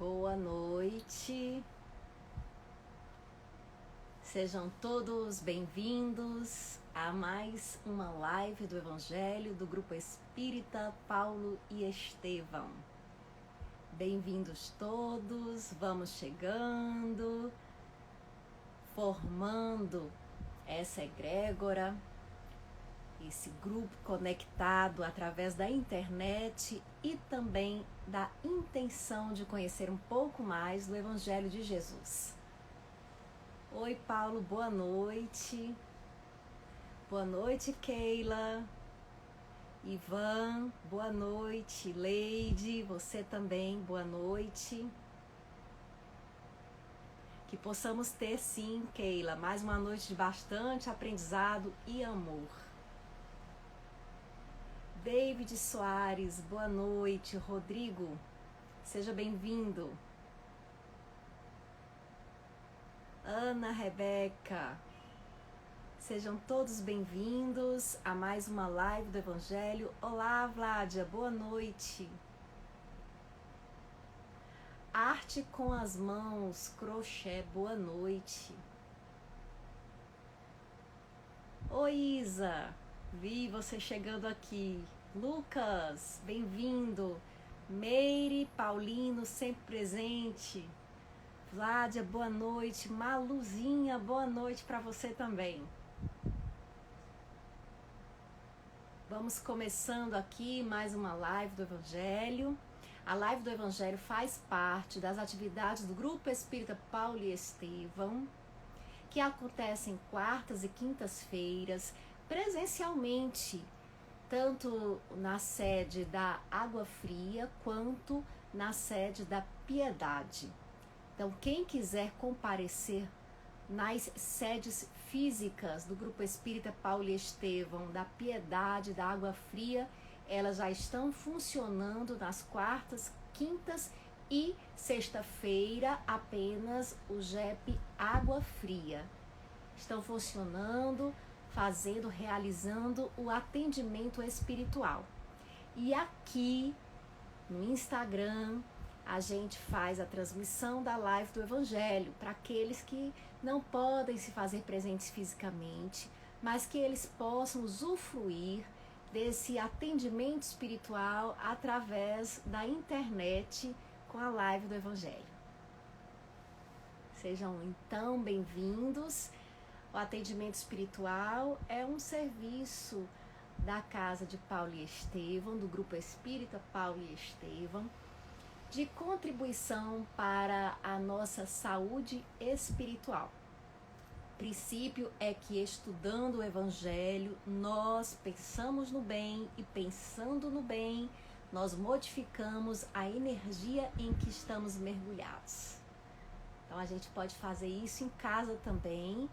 Boa noite, sejam todos bem-vindos a mais uma live do Evangelho do Grupo Espírita Paulo e Estevão. Bem-vindos todos, vamos chegando, formando essa egrégora, esse grupo conectado através da internet e também da intenção de conhecer um pouco mais do Evangelho de Jesus. Oi, Paulo, boa noite. Boa noite, Keila. Ivan, boa noite. Leide, você também, boa noite. Que possamos ter, sim, Keila, mais uma noite de bastante aprendizado e amor. David Soares, boa noite. Rodrigo, seja bem-vindo. Ana Rebeca, sejam todos bem-vindos a mais uma live do Evangelho. Olá, Vládia, boa noite. Arte com as mãos, crochê, boa noite. Oi, Isa, vi você chegando aqui. Lucas, bem-vindo. Meire, Paulino, sempre presente. Vládia, boa noite. Maluzinha, boa noite para você também. Vamos começando aqui mais uma live do Evangelho. A live do Evangelho faz parte das atividades do Grupo Espírita Paulo e Estevão, que acontecem quartas e quintas-feiras, presencialmente, tanto na sede da Água Fria, quanto na sede da Piedade. Então, quem quiser comparecer nas sedes físicas do Grupo Espírita Paulo e Estevão, da Piedade, da Água Fria, elas já estão funcionando nas quartas, quintas e sexta-feira, apenas o GEP Água Fria. Estão funcionando, realizando o atendimento espiritual. E aqui no Instagram, a gente faz a transmissão da live do Evangelho para aqueles que não podem se fazer presentes fisicamente, mas que eles possam usufruir desse atendimento espiritual através da internet com a live do Evangelho. Sejam então bem-vindos. O atendimento espiritual é um serviço da Casa de Paulo e Estevão, do Grupo Espírita Paulo e Estevão, de contribuição para a nossa saúde espiritual. O princípio é que, estudando o Evangelho, nós pensamos no bem e, pensando no bem, nós modificamos a energia em que estamos mergulhados. Então, a gente pode fazer isso em casa também,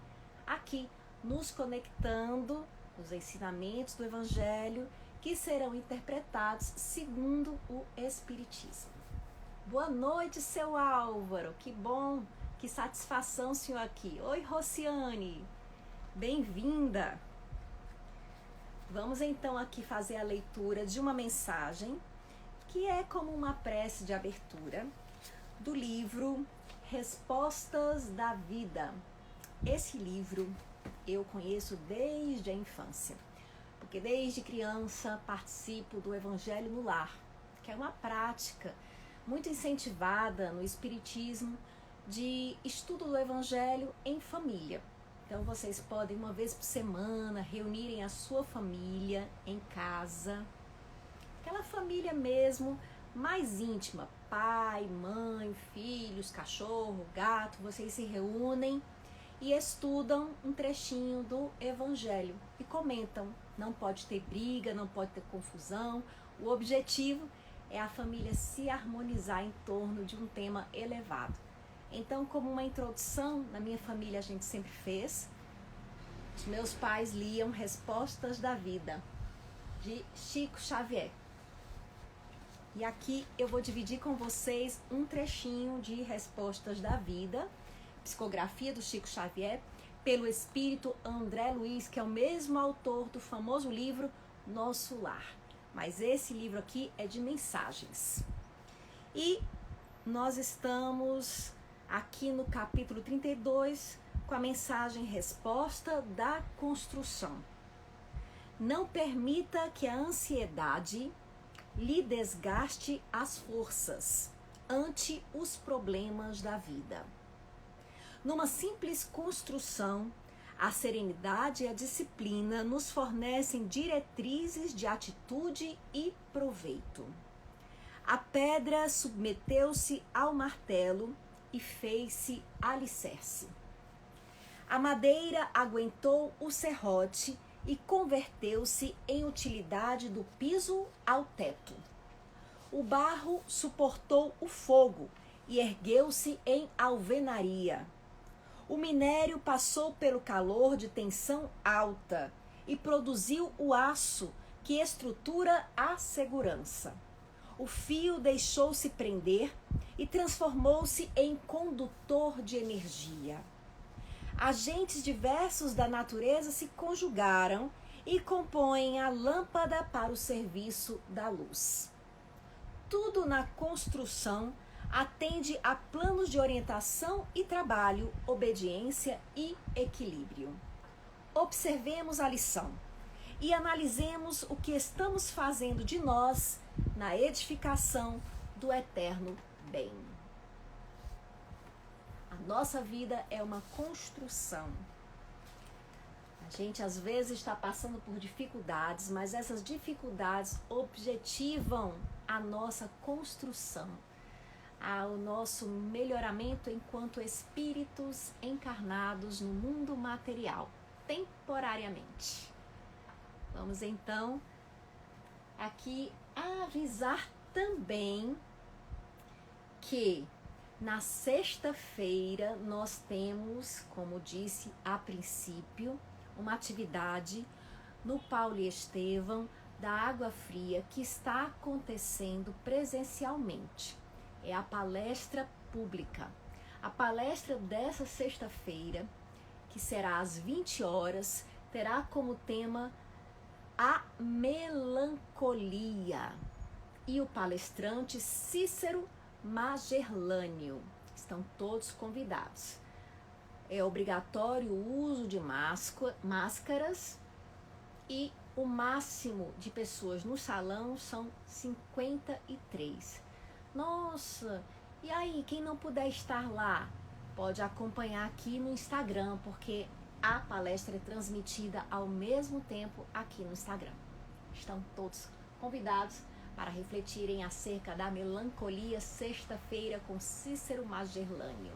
aqui, nos conectando os ensinamentos do Evangelho que serão interpretados segundo o Espiritismo. Boa noite, seu Álvaro, que bom, que satisfação, senhor, aqui. Oi, Rociane, bem-vinda. Vamos então aqui fazer a leitura de uma mensagem que é como uma prece de abertura do livro Respostas da Vida. Esse livro eu conheço desde a infância, porque desde criança participo do Evangelho no Lar, que é uma prática muito incentivada no Espiritismo de estudo do Evangelho em família. Então vocês podem uma vez por semana reunirem a sua família em casa, aquela família mesmo mais íntima, pai, mãe, filhos, cachorro, gato, vocês se reúnem e estudam um trechinho do Evangelho e comentam. Não pode ter briga, não pode ter confusão. O objetivo é a família se harmonizar em torno de um tema elevado. Então, como uma introdução, na minha família a gente sempre fez. Os meus pais liam Respostas da Vida, de Chico Xavier. E aqui eu vou dividir com vocês um trechinho de Respostas da Vida, psicografia do Chico Xavier, pelo espírito André Luiz, que é o mesmo autor do famoso livro Nosso Lar. Mas esse livro aqui é de mensagens. E nós estamos aqui no capítulo 32 com a mensagem Resposta da Construção. Não permita que a ansiedade lhe desgaste as forças ante os problemas da vida. Numa simples construção, a serenidade e a disciplina nos fornecem diretrizes de atitude e proveito. A pedra submeteu-se ao martelo e fez-se alicerce. A madeira aguentou o serrote e converteu-se em utilidade do piso ao teto. O barro suportou o fogo e ergueu-se em alvenaria. O minério passou pelo calor de tensão alta e produziu o aço que estrutura a segurança. O fio deixou-se prender e transformou-se em condutor de energia. Agentes diversos da natureza se conjugaram e compõem a lâmpada para o serviço da luz. Tudo na construção atende a planos de orientação e trabalho, obediência e equilíbrio. Observemos a lição e analisemos o que estamos fazendo de nós na edificação do eterno bem. A nossa vida é uma construção. A gente às vezes está passando por dificuldades, mas essas dificuldades objetivam a nossa construção, ao nosso melhoramento enquanto espíritos encarnados no mundo material, temporariamente. Vamos então aqui avisar também que na sexta-feira nós temos, como disse a princípio, uma atividade no Paulo e Estevão da Água Fria que está acontecendo presencialmente. É a palestra pública. A palestra dessa sexta-feira, que será às 20 horas, terá como tema a melancolia. E o palestrante Cícero Magerlânio. Estão todos convidados. É obrigatório o uso de máscaras e o máximo de pessoas no salão são 53. Nossa, e aí, quem não puder estar lá, pode acompanhar aqui no Instagram, porque a palestra é transmitida ao mesmo tempo aqui no Instagram. Estão todos convidados para refletirem acerca da melancolia, sexta-feira com Cícero Magerlânio.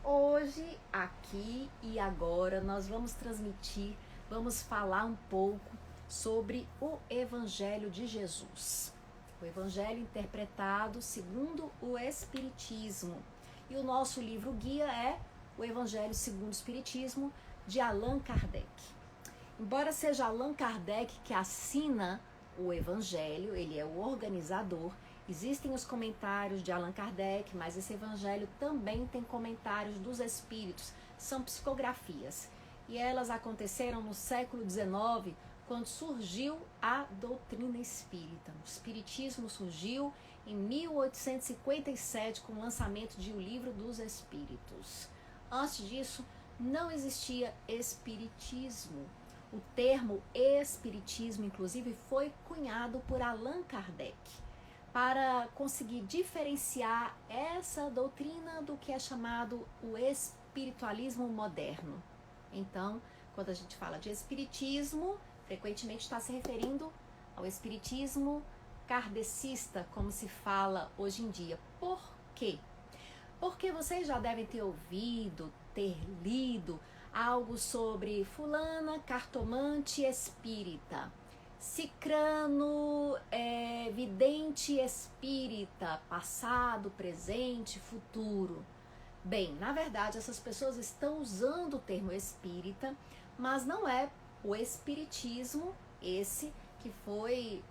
Hoje, aqui e agora, nós vamos falar um pouco sobre o Evangelho de Jesus. O Evangelho interpretado segundo o Espiritismo. E o nosso livro guia é o Evangelho segundo o Espiritismo, de Allan Kardec. Embora seja Allan Kardec que assina o Evangelho, ele é o organizador, existem os comentários de Allan Kardec, mas esse Evangelho também tem comentários dos Espíritos, são psicografias. E elas aconteceram no século XIX, quando surgiu a doutrina espírita. O Espiritismo surgiu em 1857 com o lançamento de O Livro dos Espíritos. Antes disso, não existia Espiritismo. O termo Espiritismo, inclusive, foi cunhado por Allan Kardec para conseguir diferenciar essa doutrina do que é chamado o espiritualismo moderno. Então, quando a gente fala de espiritismo, frequentemente está se referindo ao espiritismo kardecista, como se fala hoje em dia. Por quê? Porque vocês já devem ter ouvido, ter lido algo sobre fulana, cartomante espírita, cicrano, vidente espírita, passado, presente, futuro. Bem, na verdade, essas pessoas estão usando o termo espírita, mas não é o espiritismo esse que foi,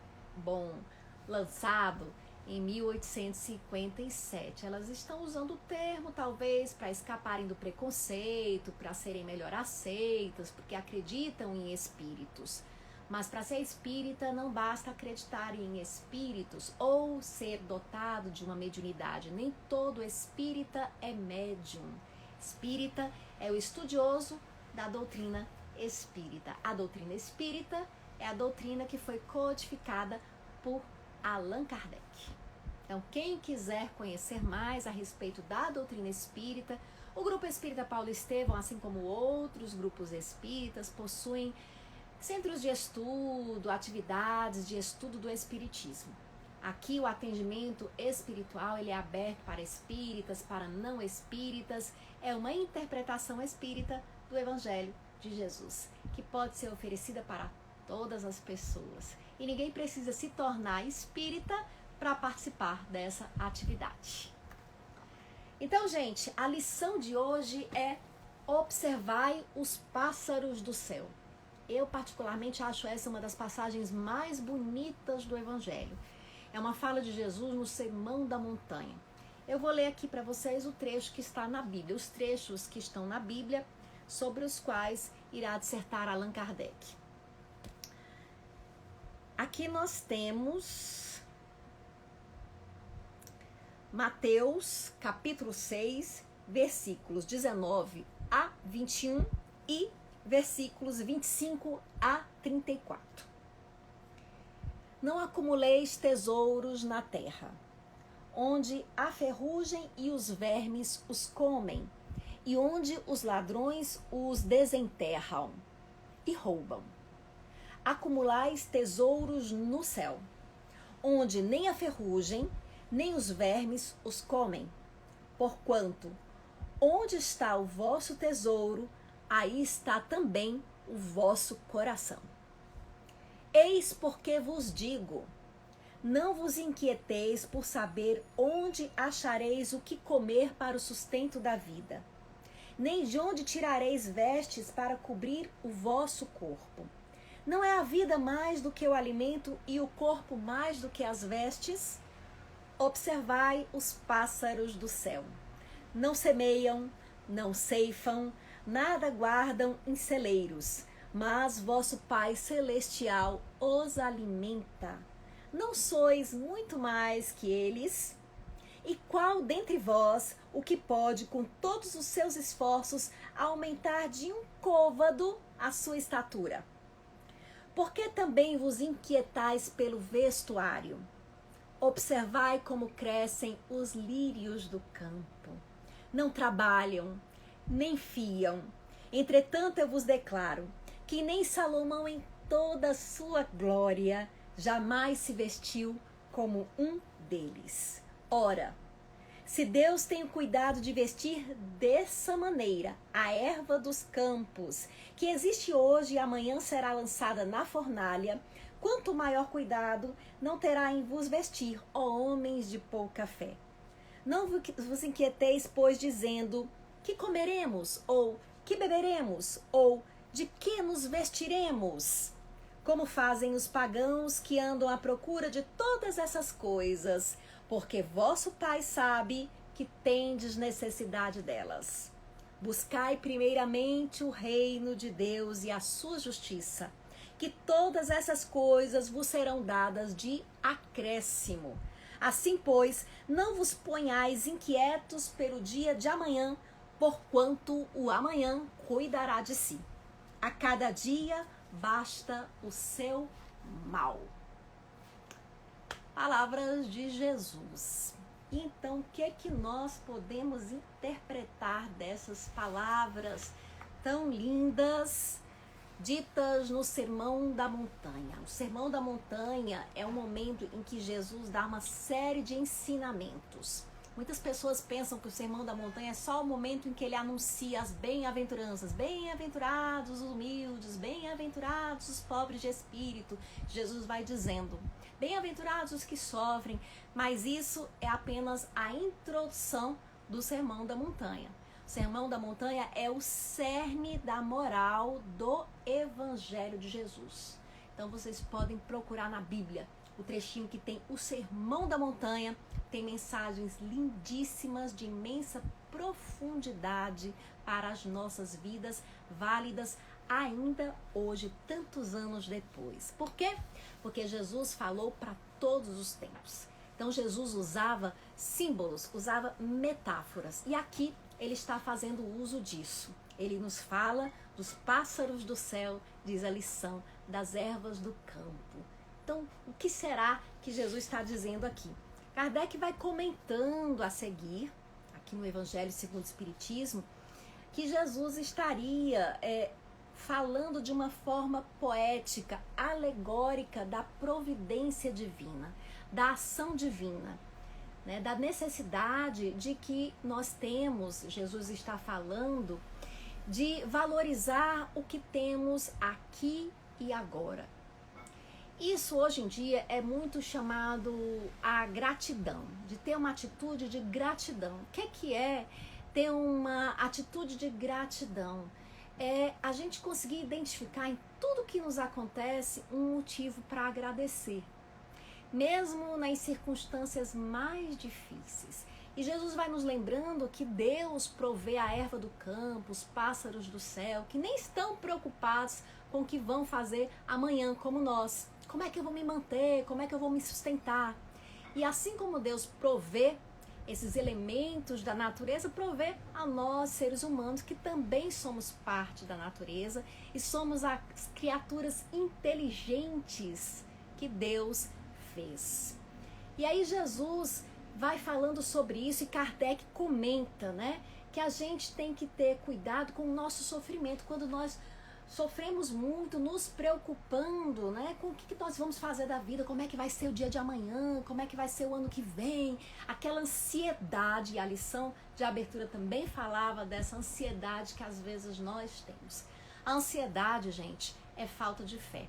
lançado em 1857. Elas estão usando o termo, talvez, para escaparem do preconceito, para serem melhor aceitas, porque acreditam em espíritos. Mas para ser espírita não basta acreditar em espíritos ou ser dotado de uma mediunidade. Nem todo espírita é médium. Espírita é o estudioso da doutrina espírita. A doutrina espírita é a doutrina que foi codificada por Allan Kardec. Então, quem quiser conhecer mais a respeito da doutrina espírita, o Grupo Espírita Paulo Estevão, assim como outros grupos espíritas, possuem centros de estudo, atividades de estudo do espiritismo. Aqui o atendimento espiritual ele é aberto para espíritas, para não espíritas, é uma interpretação espírita do Evangelho de Jesus, que pode ser oferecida para todas as pessoas. E ninguém precisa se tornar espírita para participar dessa atividade. Então, gente, a lição de hoje é: observai os pássaros do céu. Eu particularmente acho essa uma das passagens mais bonitas do Evangelho. É uma fala de Jesus no Sermão da Montanha. Eu vou ler aqui para vocês o trecho que está na Bíblia, os trechos que estão na Bíblia sobre os quais irá dissertar Allan Kardec. Aqui nós temos Mateus, capítulo 6, versículos 19 a 21 e versículos 25 a 34. Não acumuleis tesouros na terra, onde a ferrugem e os vermes os comem, e onde os ladrões os desenterram e roubam. Acumulais tesouros no céu, onde nem a ferrugem nem os vermes os comem. Porquanto, onde está o vosso tesouro, aí está também o vosso coração. Eis porque vos digo, não vos inquieteis por saber onde achareis o que comer para o sustento da vida, nem de onde tirareis vestes para cobrir o vosso corpo. Não é a vida mais do que o alimento e o corpo mais do que as vestes? Observai os pássaros do céu. Não semeiam, não ceifam, nada guardam em celeiros, mas vosso Pai Celestial os alimenta. Não sois muito mais que eles? E qual dentre vós o que pode, com todos os seus esforços, aumentar de um côvado a sua estatura? Por que também vos inquietais pelo vestuário? Observai como crescem os lírios do campo. Não trabalham, nem fiam. Entretanto, eu vos declaro que nem Salomão em toda a sua glória jamais se vestiu como um deles. Ora, se Deus tem o cuidado de vestir dessa maneira a erva dos campos, que existe hoje e amanhã será lançada na fornalha, quanto maior cuidado não terá em vos vestir, ó homens de pouca fé. Não vos inquieteis, pois, dizendo: que comeremos? Ou que beberemos? Ou de que nos vestiremos? Como fazem os pagãos que andam à procura de todas essas coisas, porque vosso Pai sabe que tendes necessidade delas. Buscai primeiramente o reino de Deus e a sua justiça, que todas essas coisas vos serão dadas de acréscimo. Assim, pois, não vos ponhais inquietos pelo dia de amanhã, porquanto o amanhã cuidará de si. A cada dia basta o seu mal. Palavras de Jesus. Então, o que é que nós podemos interpretar dessas palavras tão lindas ditas no Sermão da Montanha? O Sermão da Montanha é um momento em que Jesus dá uma série de ensinamentos. Muitas pessoas pensam que o Sermão da Montanha é só o momento em que ele anuncia as bem-aventuranças. Bem-aventurados os humildes, bem-aventurados os pobres de espírito. Jesus vai dizendo: bem-aventurados os que sofrem, mas isso é apenas a introdução do Sermão da Montanha. O Sermão da Montanha é o cerne da moral do Evangelho de Jesus. Então vocês podem procurar na Bíblia o trechinho que tem o Sermão da Montanha. Tem mensagens lindíssimas de imensa profundidade para as nossas vidas, válidas ainda hoje, tantos anos depois. Por quê? Porque Jesus falou para todos os tempos. Então Jesus usava símbolos, usava metáforas. E aqui ele está fazendo uso disso. Ele nos fala dos pássaros do céu, diz a lição, das ervas do campo. Então, o que será que Jesus está dizendo aqui? Kardec vai comentando a seguir, aqui no Evangelho segundo o Espiritismo, que Jesus estaria falando de uma forma poética, alegórica da providência divina, da ação divina, né, da necessidade de que nós temos, Jesus está falando, de valorizar o que temos aqui e agora. Isso hoje em dia é muito chamado a gratidão, de ter uma atitude de gratidão. O que é ter uma atitude de gratidão? É a gente conseguir identificar em tudo que nos acontece um motivo para agradecer, mesmo nas circunstâncias mais difíceis. E Jesus vai nos lembrando que Deus provê a erva do campo, os pássaros do céu, que nem estão preocupados com o que vão fazer amanhã, como nós. Como é que eu vou me manter? Como é que eu vou me sustentar? E assim como Deus provê esses elementos da natureza, provê a nós, seres humanos, que também somos parte da natureza e somos as criaturas inteligentes que Deus fez. E aí Jesus vai falando sobre isso e Kardec comenta, né, que a gente tem que ter cuidado com o nosso sofrimento, quando nós sofremos muito, nos preocupando, né, com o que nós vamos fazer da vida, como é que vai ser o dia de amanhã, como é que vai ser o ano que vem, aquela ansiedade. E a lição de abertura também falava dessa ansiedade que às vezes nós temos. A ansiedade, gente, é falta de fé.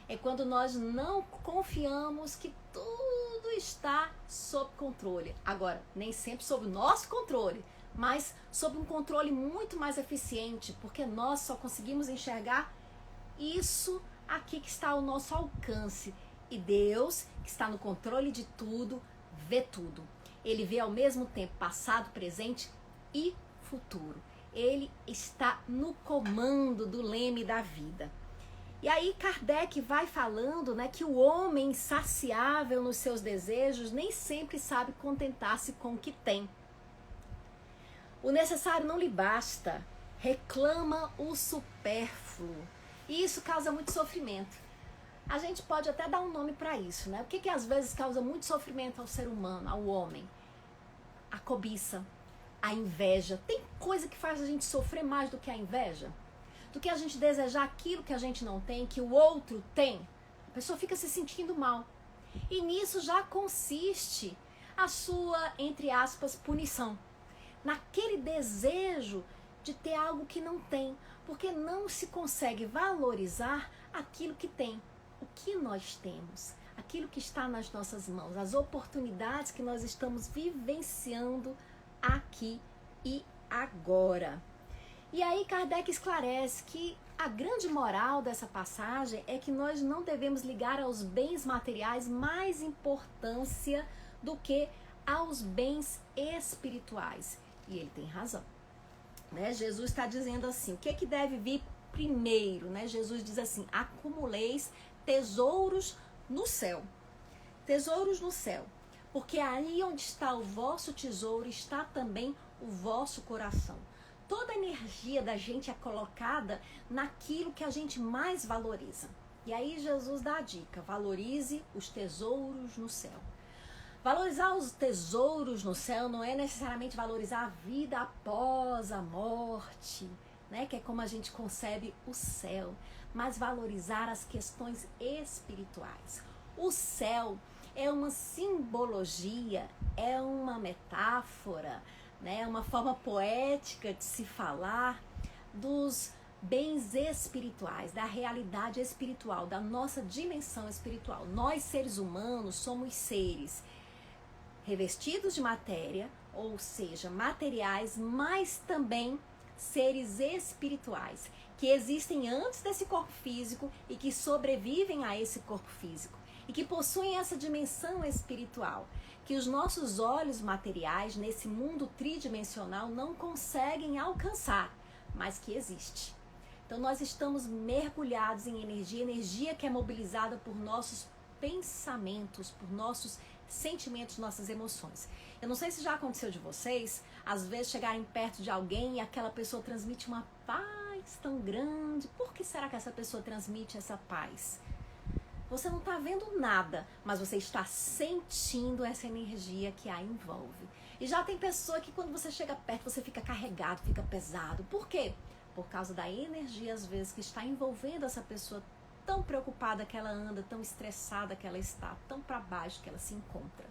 É quando nós não confiamos que tudo está sob controle. Agora, nem sempre sob o nosso controle, mas sob um controle muito mais eficiente, porque nós só conseguimos enxergar isso aqui que está ao nosso alcance. E Deus, que está no controle de tudo, vê tudo. Ele vê ao mesmo tempo passado, presente e futuro. Ele está no comando do leme da vida. E aí Kardec vai falando, né, que o homem insaciável nos seus desejos nem sempre sabe contentar-se com o que tem. O necessário não lhe basta, reclama o supérfluo. E isso causa muito sofrimento. A gente pode até dar um nome para isso, né? O que às vezes causa muito sofrimento ao ser humano, ao homem? A cobiça, a inveja. Tem coisa que faz a gente sofrer mais do que a inveja? Do que a gente desejar aquilo que a gente não tem, que o outro tem. A pessoa fica se sentindo mal. E nisso já consiste a sua, entre aspas, punição. Naquele desejo de ter algo que não tem, porque não se consegue valorizar aquilo que tem, o que nós temos, aquilo que está nas nossas mãos, as oportunidades que nós estamos vivenciando aqui e agora. E aí Kardec esclarece que a grande moral dessa passagem é que nós não devemos ligar aos bens materiais mais importância do que aos bens espirituais. E ele tem razão, né? Jesus está dizendo assim, o que deve vir primeiro, né? Jesus diz assim, acumuleis tesouros no céu. Tesouros no céu. Porque aí onde está o vosso tesouro, está também o vosso coração. Toda a energia da gente é colocada naquilo que a gente mais valoriza. E aí Jesus dá a dica, valorize os tesouros no céu. Valorizar os tesouros no céu não é necessariamente valorizar a vida após a morte, né? Que é como a gente concebe o céu, mas valorizar as questões espirituais. O céu é uma simbologia, é uma metáfora, né, uma forma poética de se falar dos bens espirituais, da realidade espiritual, da nossa dimensão espiritual. Nós, seres humanos, somos seres revestidos de matéria, ou seja, materiais, mas também seres espirituais, que existem antes desse corpo físico e que sobrevivem a esse corpo físico, e que possuem essa dimensão espiritual, que os nossos olhos materiais nesse mundo tridimensional não conseguem alcançar, mas que existe. Então nós estamos mergulhados em energia que é mobilizada por nossos pensamentos, por nossos sentimentos, nossas emoções. Eu não sei se já aconteceu de vocês, às vezes chegarem perto de alguém e aquela pessoa transmite uma paz tão grande. Por que será que essa pessoa transmite essa paz? Você não está vendo nada, mas você está sentindo essa energia que a envolve. E já tem pessoa que quando você chega perto, você fica carregado, fica pesado. Por quê? Por causa da energia, às vezes, que está envolvendo essa pessoa tão preocupada que ela anda, tão estressada que ela está, tão para baixo que ela se encontra.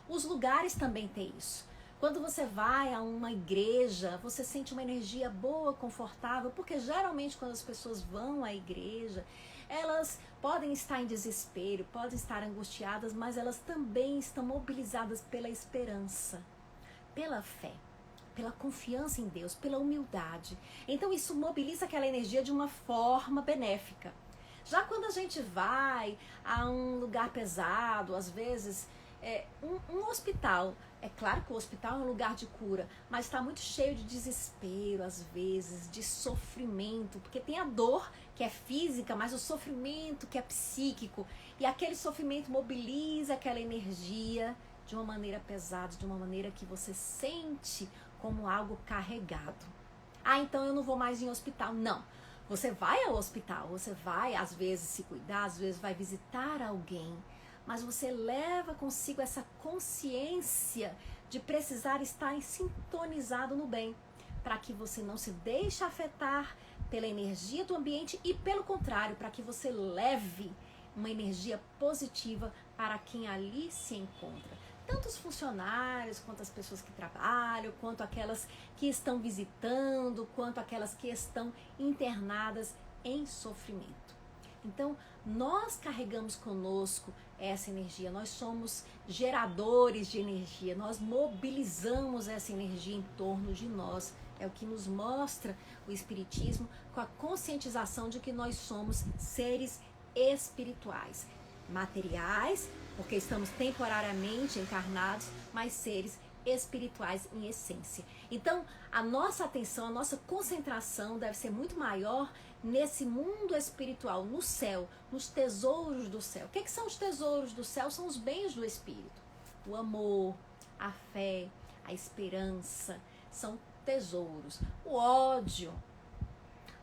Os lugares também têm isso. Quando você vai a uma igreja, você sente uma energia boa, confortável, porque geralmente quando as pessoas vão à igreja, elas podem estar em desespero, podem estar angustiadas, mas elas também estão mobilizadas pela esperança, pela fé, pela confiança em Deus, pela humildade. Então isso mobiliza aquela energia de uma forma benéfica. Já quando a gente vai a um lugar pesado, às vezes, um hospital, é claro que o hospital é um lugar de cura, mas está muito cheio de desespero, às vezes, de sofrimento, porque tem a dor que é física, mas o sofrimento que é psíquico, e aquele sofrimento mobiliza aquela energia de uma maneira pesada, de uma maneira que você sente como algo carregado. Ah, então eu não vou mais em hospital. Não. Você vai ao hospital, você vai às vezes se cuidar, às vezes vai visitar alguém, mas você leva consigo essa consciência de precisar estar sintonizado no bem, para que você não se deixe afetar pela energia do ambiente e, pelo contrário, para que você leve uma energia positiva para quem ali se encontra. Tanto os funcionários, quanto as pessoas que trabalham, quanto aquelas que estão visitando, quanto aquelas que estão internadas em sofrimento. Então, nós carregamos conosco essa energia, nós somos geradores de energia, nós mobilizamos essa energia em torno de nós. É o que nos mostra o Espiritismo, com a conscientização de que nós somos seres espirituais, materiais, porque estamos temporariamente encarnados, mas seres espirituais em essência. Então, a nossa atenção, a nossa concentração deve ser muito maior nesse mundo espiritual, no céu, nos tesouros do céu. O que são os tesouros do céu? São os bens do espírito. O amor, a fé, a esperança, são tesouros. O ódio,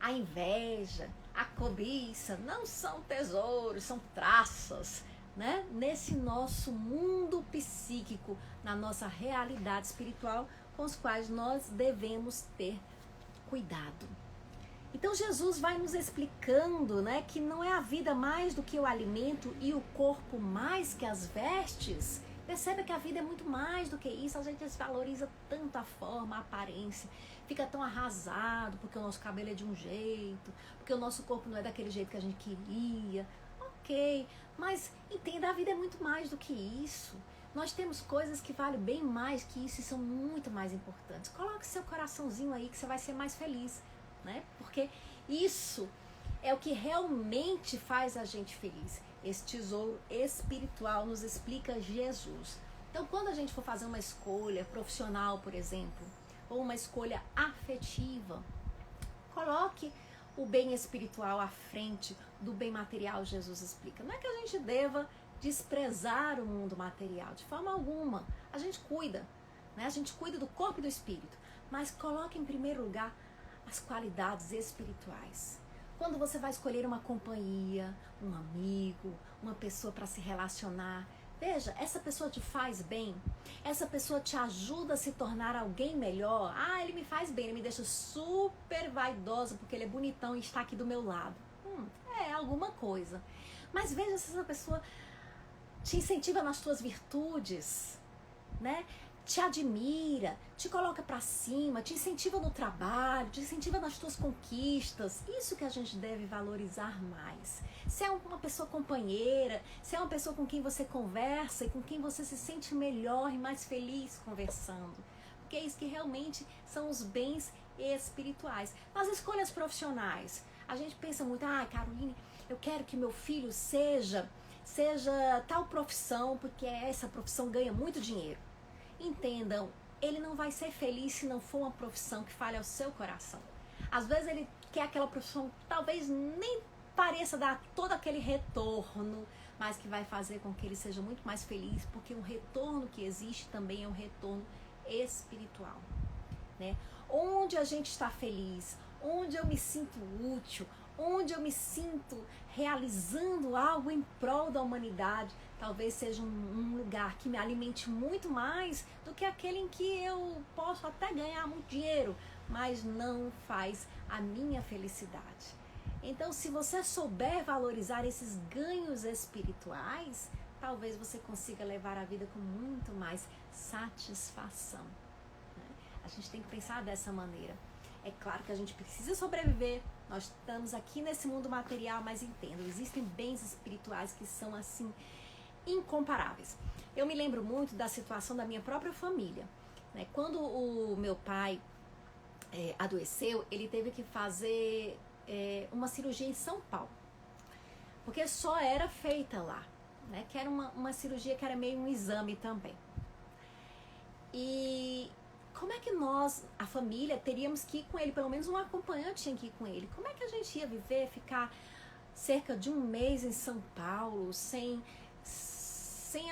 a inveja, a cobiça, não são tesouros, são traças, né? Nesse nosso mundo psíquico, na nossa realidade espiritual, com os quais nós devemos ter cuidado. Então Jesus vai nos explicando, né, que não é a vida mais do que o alimento e o corpo mais que as vestes. Percebe que a vida é muito mais do que isso. A gente desvaloriza tanto a forma, a aparência, fica tão arrasado porque o nosso cabelo é de um jeito, porque o nosso corpo não é daquele jeito que a gente queria. Ok, mas entenda, a vida é muito mais do que isso. Nós temos coisas que valem bem mais que isso e são muito mais importantes. Coloque seu coraçãozinho aí que você vai ser mais feliz, né? Porque isso é o que realmente faz a gente feliz. Esse tesouro espiritual nos explica Jesus. Então, quando a gente for fazer uma escolha profissional, por exemplo, ou uma escolha afetiva, coloque o bem espiritual à frente do bem material. Jesus explica. Não é que a gente deva desprezar o mundo material, de forma alguma. A gente cuida, né? A gente cuida do corpo e do espírito, mas coloque em primeiro lugar as qualidades espirituais. Quando você vai escolher uma companhia, um amigo, uma pessoa para se relacionar, veja, essa pessoa te faz bem, essa pessoa te ajuda a se tornar alguém melhor. Ah, ele me faz bem, ele me deixa super vaidosa porque ele é bonitão e está aqui do meu lado. É alguma coisa. Mas veja se essa pessoa te incentiva nas tuas virtudes, né? Te admira, te coloca pra cima, te incentiva no trabalho, te incentiva nas tuas conquistas. Isso que a gente deve valorizar mais. Se é uma pessoa companheira, se é uma pessoa com quem você conversa e com quem você se sente melhor e mais feliz conversando. Porque é isso que realmente são os bens espirituais. Nas escolhas profissionais, a gente pensa muito, Caroline, eu quero que meu filho seja tal profissão, porque essa profissão ganha muito dinheiro. Entendam, ele não vai ser feliz se não for uma profissão que fale ao seu coração. Às vezes ele quer aquela profissão que talvez nem pareça dar todo aquele retorno, mas que vai fazer com que ele seja muito mais feliz, porque o retorno que existe também é um retorno espiritual, né? Onde a gente está feliz, onde eu me sinto útil, onde eu me sinto realizando algo em prol da humanidade, talvez seja um lugar que me alimente muito mais do que aquele em que eu posso até ganhar muito dinheiro, mas não faz a minha felicidade. Então, se você souber valorizar esses ganhos espirituais, talvez você consiga levar a vida com muito mais satisfação. A gente tem que pensar dessa maneira. É claro que a gente precisa sobreviver, nós estamos aqui nesse mundo material, mas entendo, existem bens espirituais que são assim incomparáveis. Eu me lembro muito da situação da minha própria família, né? Quando o meu pai adoeceu, ele teve que fazer uma cirurgia em São Paulo, porque só era feita lá, né? Que era uma cirurgia que era meio um exame também. E como é que nós, a família, teríamos que ir com ele? Pelo menos um acompanhante tinha que ir com ele. Como é que a gente ia viver, ficar cerca de um mês em São Paulo, sem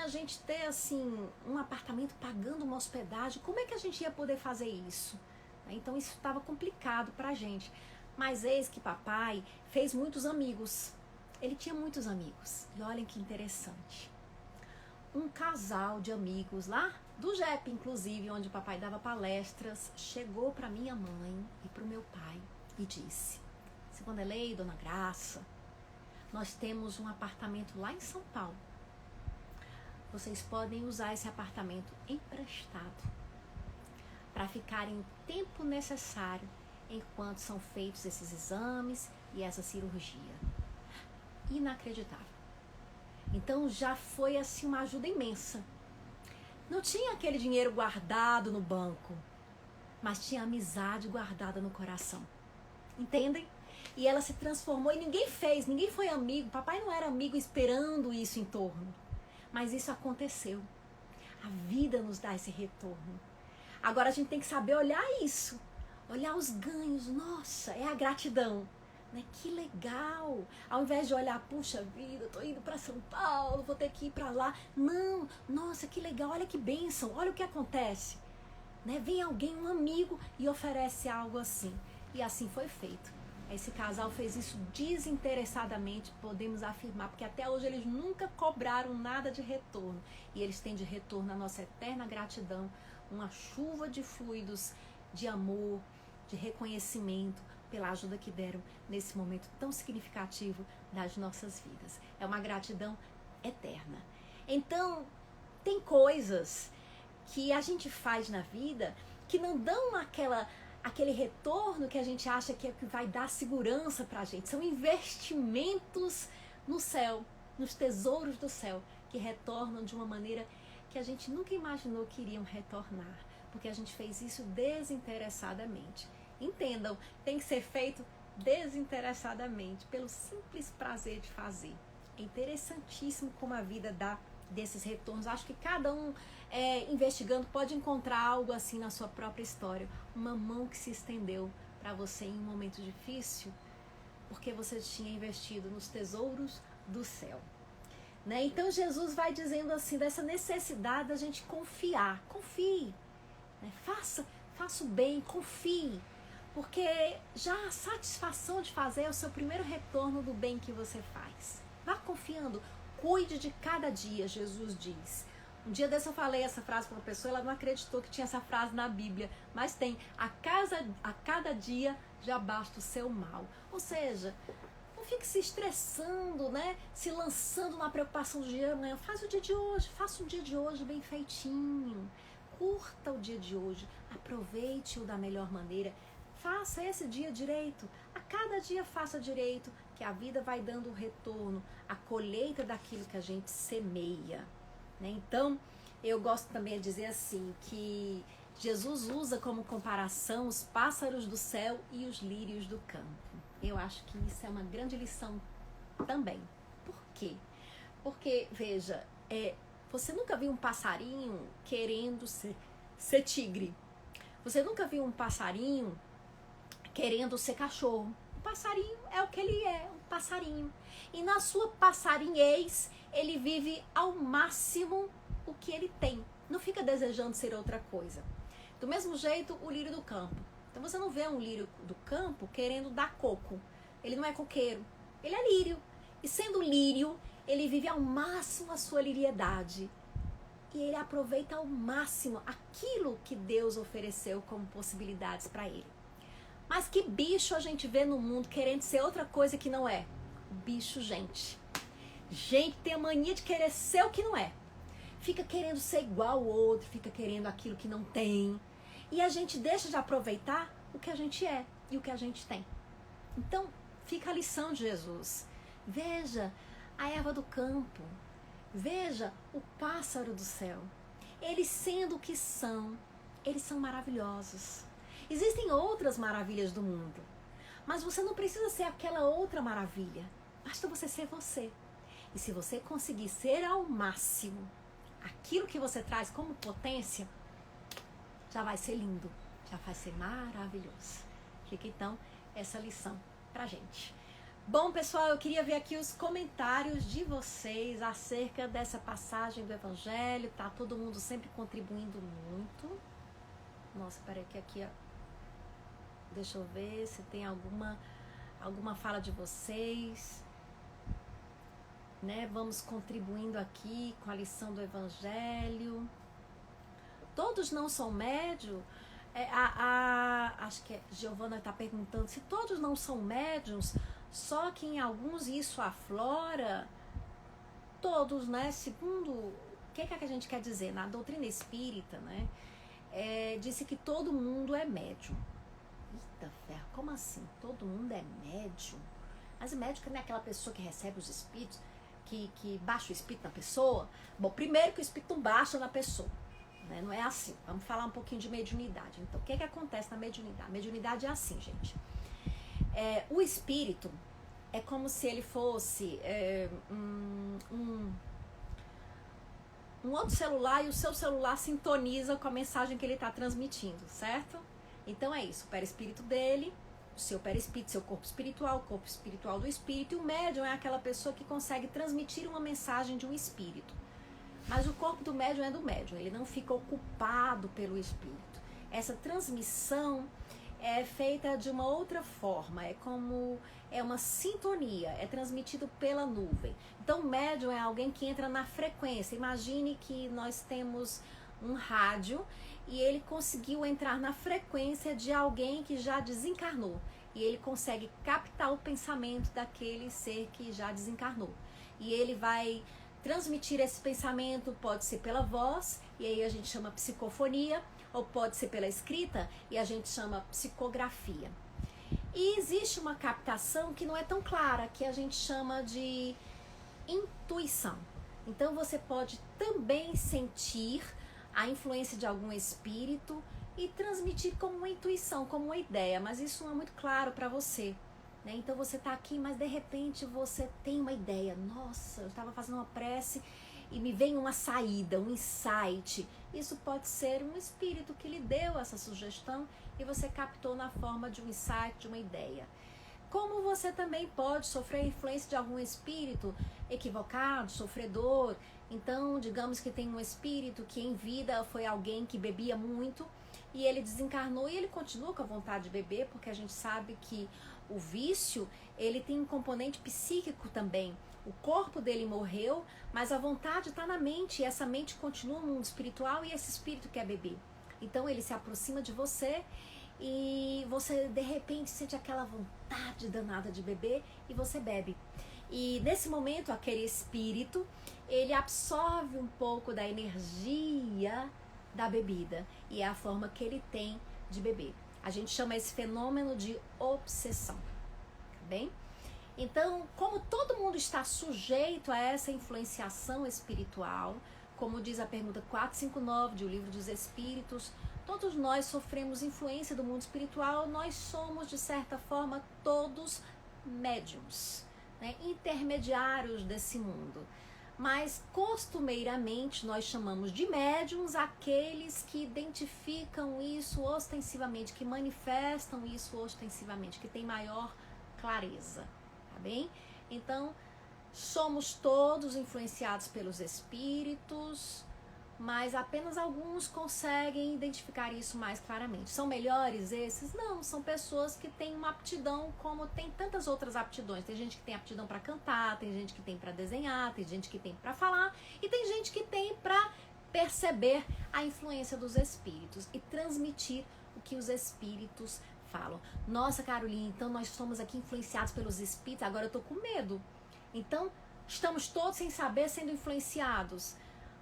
a gente ter, assim, um apartamento pagando uma hospedagem? Como é que a gente ia poder fazer isso? Então isso estava complicado pra gente. Mas eis que papai fez muitos amigos. Ele tinha muitos amigos. E olhem que interessante. Um casal de amigos lá do JEP, inclusive, onde o papai dava palestras, chegou para minha mãe e para o meu pai e disse: Seu Wanderley, Dona Graça, nós temos um apartamento lá em São Paulo. Vocês podem usar esse apartamento emprestado para ficarem o tempo necessário enquanto são feitos esses exames e essa cirurgia. Inacreditável. Então já foi assim uma ajuda imensa. Não tinha aquele dinheiro guardado no banco, mas tinha amizade guardada no coração. Entendem? E ela se transformou e ninguém foi amigo. Papai não era amigo esperando isso em torno. Mas isso aconteceu. A vida nos dá esse retorno. Agora a gente tem que saber olhar isso. Olhar os ganhos. Nossa, é a gratidão. Né? Que legal! Ao invés de olhar, puxa vida, eu tô indo para São Paulo, vou ter que ir para lá. Não, nossa, que legal, olha que bênção, olha o que acontece. Né? Vem alguém, um amigo, e oferece algo assim. E assim foi feito. Esse casal fez isso desinteressadamente, podemos afirmar, porque até hoje eles nunca cobraram nada de retorno. E eles têm de retorno a nossa eterna gratidão, uma chuva de fluidos, de amor, de reconhecimento, pela ajuda que deram nesse momento tão significativo das nossas vidas. É uma gratidão eterna. Então, tem coisas que a gente faz na vida que não dão aquele retorno que a gente acha que é que vai dar segurança pra gente. São investimentos no céu, nos tesouros do céu, que retornam de uma maneira que a gente nunca imaginou que iriam retornar, porque a gente fez isso desinteressadamente. Entendam, tem que ser feito desinteressadamente, pelo simples prazer de fazer. É interessantíssimo como a vida dá desses retornos. Acho que cada um investigando pode encontrar algo assim na sua própria história. Uma mão que se estendeu para você em um momento difícil, porque você tinha investido nos tesouros do céu. Né? Então Jesus vai dizendo assim, dessa necessidade da gente confiar. Confie. Né? Faça o bem, confie. Porque já a satisfação de fazer é o seu primeiro retorno do bem que você faz. Vá confiando, cuide de cada dia, Jesus diz. Um dia desse eu falei essa frase para uma pessoa, ela não acreditou que tinha essa frase na Bíblia, mas tem: a cada dia já basta o seu mal. Ou seja, não fique se estressando, né? Se lançando na preocupação do dia de amanhã. Faz o dia de hoje, faça o dia de hoje bem feitinho. Curta o dia de hoje, aproveite-o da melhor maneira. Faça esse dia direito, a cada dia faça direito, que a vida vai dando o retorno, a colheita daquilo que a gente semeia. Né? Então, eu gosto também de dizer assim, que Jesus usa como comparação os pássaros do céu e os lírios do campo. Eu acho que isso é uma grande lição também. Por quê? Porque, veja, você nunca viu um passarinho querendo ser tigre. Você nunca viu um passarinho querendo ser cachorro. O passarinho é o que ele é, um passarinho. E na sua passarinhez, ele vive ao máximo o que ele tem. Não fica desejando ser outra coisa. Do mesmo jeito, o lírio do campo. Então você não vê um lírio do campo querendo dar coco. Ele não é coqueiro, ele é lírio. E sendo lírio, ele vive ao máximo a sua liriedade. E ele aproveita ao máximo aquilo que Deus ofereceu como possibilidades para ele. Mas que bicho a gente vê no mundo querendo ser outra coisa que não é? Bicho, gente. Gente tem a mania de querer ser o que não é. Fica querendo ser igual ao outro, fica querendo aquilo que não tem. E a gente deixa de aproveitar o que a gente é e o que a gente tem. Então, fica a lição de Jesus. Veja a erva do campo. Veja o pássaro do céu. Eles sendo o que são, eles são maravilhosos. Existem outras maravilhas do mundo, mas você não precisa ser aquela outra maravilha. Basta você ser você. E se você conseguir ser ao máximo aquilo que você traz como potência, já vai ser lindo, já vai ser maravilhoso. Fica então essa lição pra gente. Bom, pessoal, eu queria ver aqui os comentários de vocês acerca dessa passagem do Evangelho. Tá todo mundo sempre contribuindo muito. Nossa, peraí que aqui, ó. Deixa eu ver se tem alguma fala de vocês. Né? Vamos contribuindo aqui com a lição do Evangelho. Todos não são médios? Acho que a Giovana está perguntando se todos não são médiums, só que em alguns isso aflora. Todos, né? Segundo, o que é que a gente quer dizer? Na doutrina espírita, né? Disse que todo mundo é médium. Eita ferro, como assim? Todo mundo é médium? Mas o médium não é aquela pessoa que recebe os espíritos, que baixa o espírito na pessoa? Bom, primeiro que o espírito não baixa na pessoa, né? Não é assim. Vamos falar um pouquinho de mediunidade. Então, o que acontece na mediunidade? A mediunidade é assim, gente. O espírito é como se ele fosse um outro celular, e o seu celular sintoniza com a mensagem que ele está transmitindo, certo? Então é isso, o perispírito dele, o seu perispírito, seu corpo espiritual, o corpo espiritual do espírito, e o médium é aquela pessoa que consegue transmitir uma mensagem de um espírito. Mas o corpo do médium é do médium, ele não fica ocupado pelo espírito. Essa transmissão é feita de uma outra forma, é uma sintonia, é transmitido pela nuvem. Então o médium é alguém que entra na frequência. Imagine que nós temos um rádio e ele conseguiu entrar na frequência de alguém que já desencarnou. E ele consegue captar o pensamento daquele ser que já desencarnou. E ele vai transmitir esse pensamento, pode ser pela voz, e aí a gente chama psicofonia, ou pode ser pela escrita, e a gente chama psicografia. E existe uma captação que não é tão clara, que a gente chama de intuição. Então você pode também sentir a influência de algum espírito e transmitir como uma intuição, como uma ideia, mas isso não é muito claro para você, né? Então você está aqui, mas de repente você tem uma ideia. Nossa, eu estava fazendo uma prece e me vem uma saída, um insight. Isso pode ser um espírito que lhe deu essa sugestão e você captou na forma de um insight, de uma ideia. Como você também pode sofrer a influência de algum espírito equivocado, sofredor. Então, digamos que tem um espírito que em vida foi alguém que bebia muito e ele desencarnou e ele continua com a vontade de beber, porque a gente sabe que o vício, ele tem um componente psíquico também. O corpo dele morreu, mas a vontade está na mente, e essa mente continua no mundo espiritual e esse espírito quer beber. Então ele se aproxima de você e você de repente sente aquela vontade danada de beber e você bebe. E nesse momento aquele espírito, ele absorve um pouco da energia da bebida e é a forma que ele tem de beber. A gente chama esse fenômeno de obsessão, tá bem? Então, como todo mundo está sujeito a essa influenciação espiritual, como diz a pergunta 459 de O Livro dos Espíritos, todos nós sofremos influência do mundo espiritual, nós somos, de certa forma, todos médiums, né? Intermediários desse mundo. Mas costumeiramente nós chamamos de médiums aqueles que identificam isso ostensivamente, que manifestam isso ostensivamente, que tem maior clareza, tá bem? Então, somos todos influenciados pelos espíritos, mas apenas alguns conseguem identificar isso mais claramente. São melhores esses? Não, são pessoas que têm uma aptidão como tem tantas outras aptidões. Tem gente que tem aptidão para cantar, tem gente que tem para desenhar, tem gente que tem para falar e tem gente que tem para perceber a influência dos espíritos e transmitir o que os espíritos falam. Nossa, Carolina, então nós somos aqui influenciados pelos espíritos, agora eu tô com medo. Então, estamos todos sem saber sendo influenciados.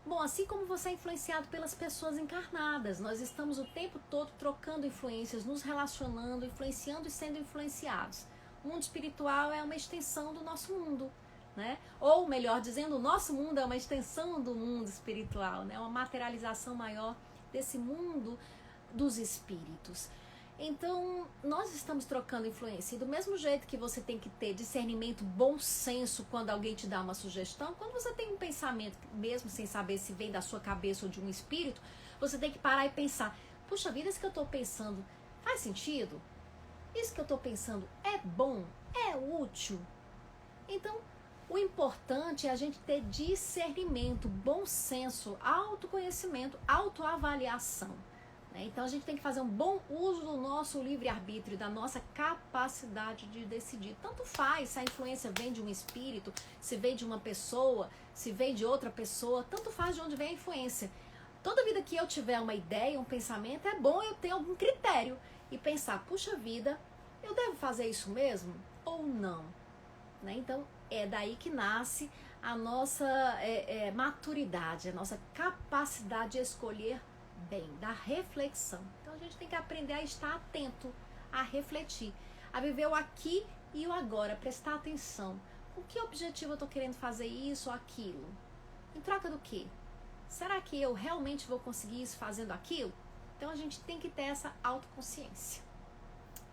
Bom, assim como você é influenciado pelas pessoas encarnadas, nós estamos o tempo todo trocando influências, nos relacionando, influenciando e sendo influenciados. O mundo espiritual é uma extensão do nosso mundo, né? Ou, melhor dizendo, o nosso mundo é uma extensão do mundo espiritual, né? Uma materialização maior desse mundo dos espíritos. Então, nós estamos trocando influência. E do mesmo jeito que você tem que ter discernimento, bom senso quando alguém te dá uma sugestão, quando você tem um pensamento, mesmo sem saber se vem da sua cabeça ou de um espírito, você tem que parar e pensar, puxa vida, isso que eu estou pensando faz sentido? Isso que eu estou pensando é bom? É útil? Então, o importante é a gente ter discernimento, bom senso, autoconhecimento, autoavaliação. Então a gente tem que fazer um bom uso do nosso livre-arbítrio, da nossa capacidade de decidir. Tanto faz se a influência vem de um espírito, se vem de uma pessoa, se vem de outra pessoa, tanto faz de onde vem a influência. Toda vida que eu tiver uma ideia, um pensamento, é bom eu ter algum critério e pensar, puxa vida, eu devo fazer isso mesmo ou não? Então é daí que nasce a nossa maturidade, a nossa capacidade de escolher bem, da reflexão. Então a gente tem que aprender a estar atento, a refletir, a viver o aqui e o agora, prestar atenção. Com que objetivo eu estou querendo fazer isso ou aquilo? Em troca do quê? Será que eu realmente vou conseguir isso fazendo aquilo? Então a gente tem que ter essa autoconsciência.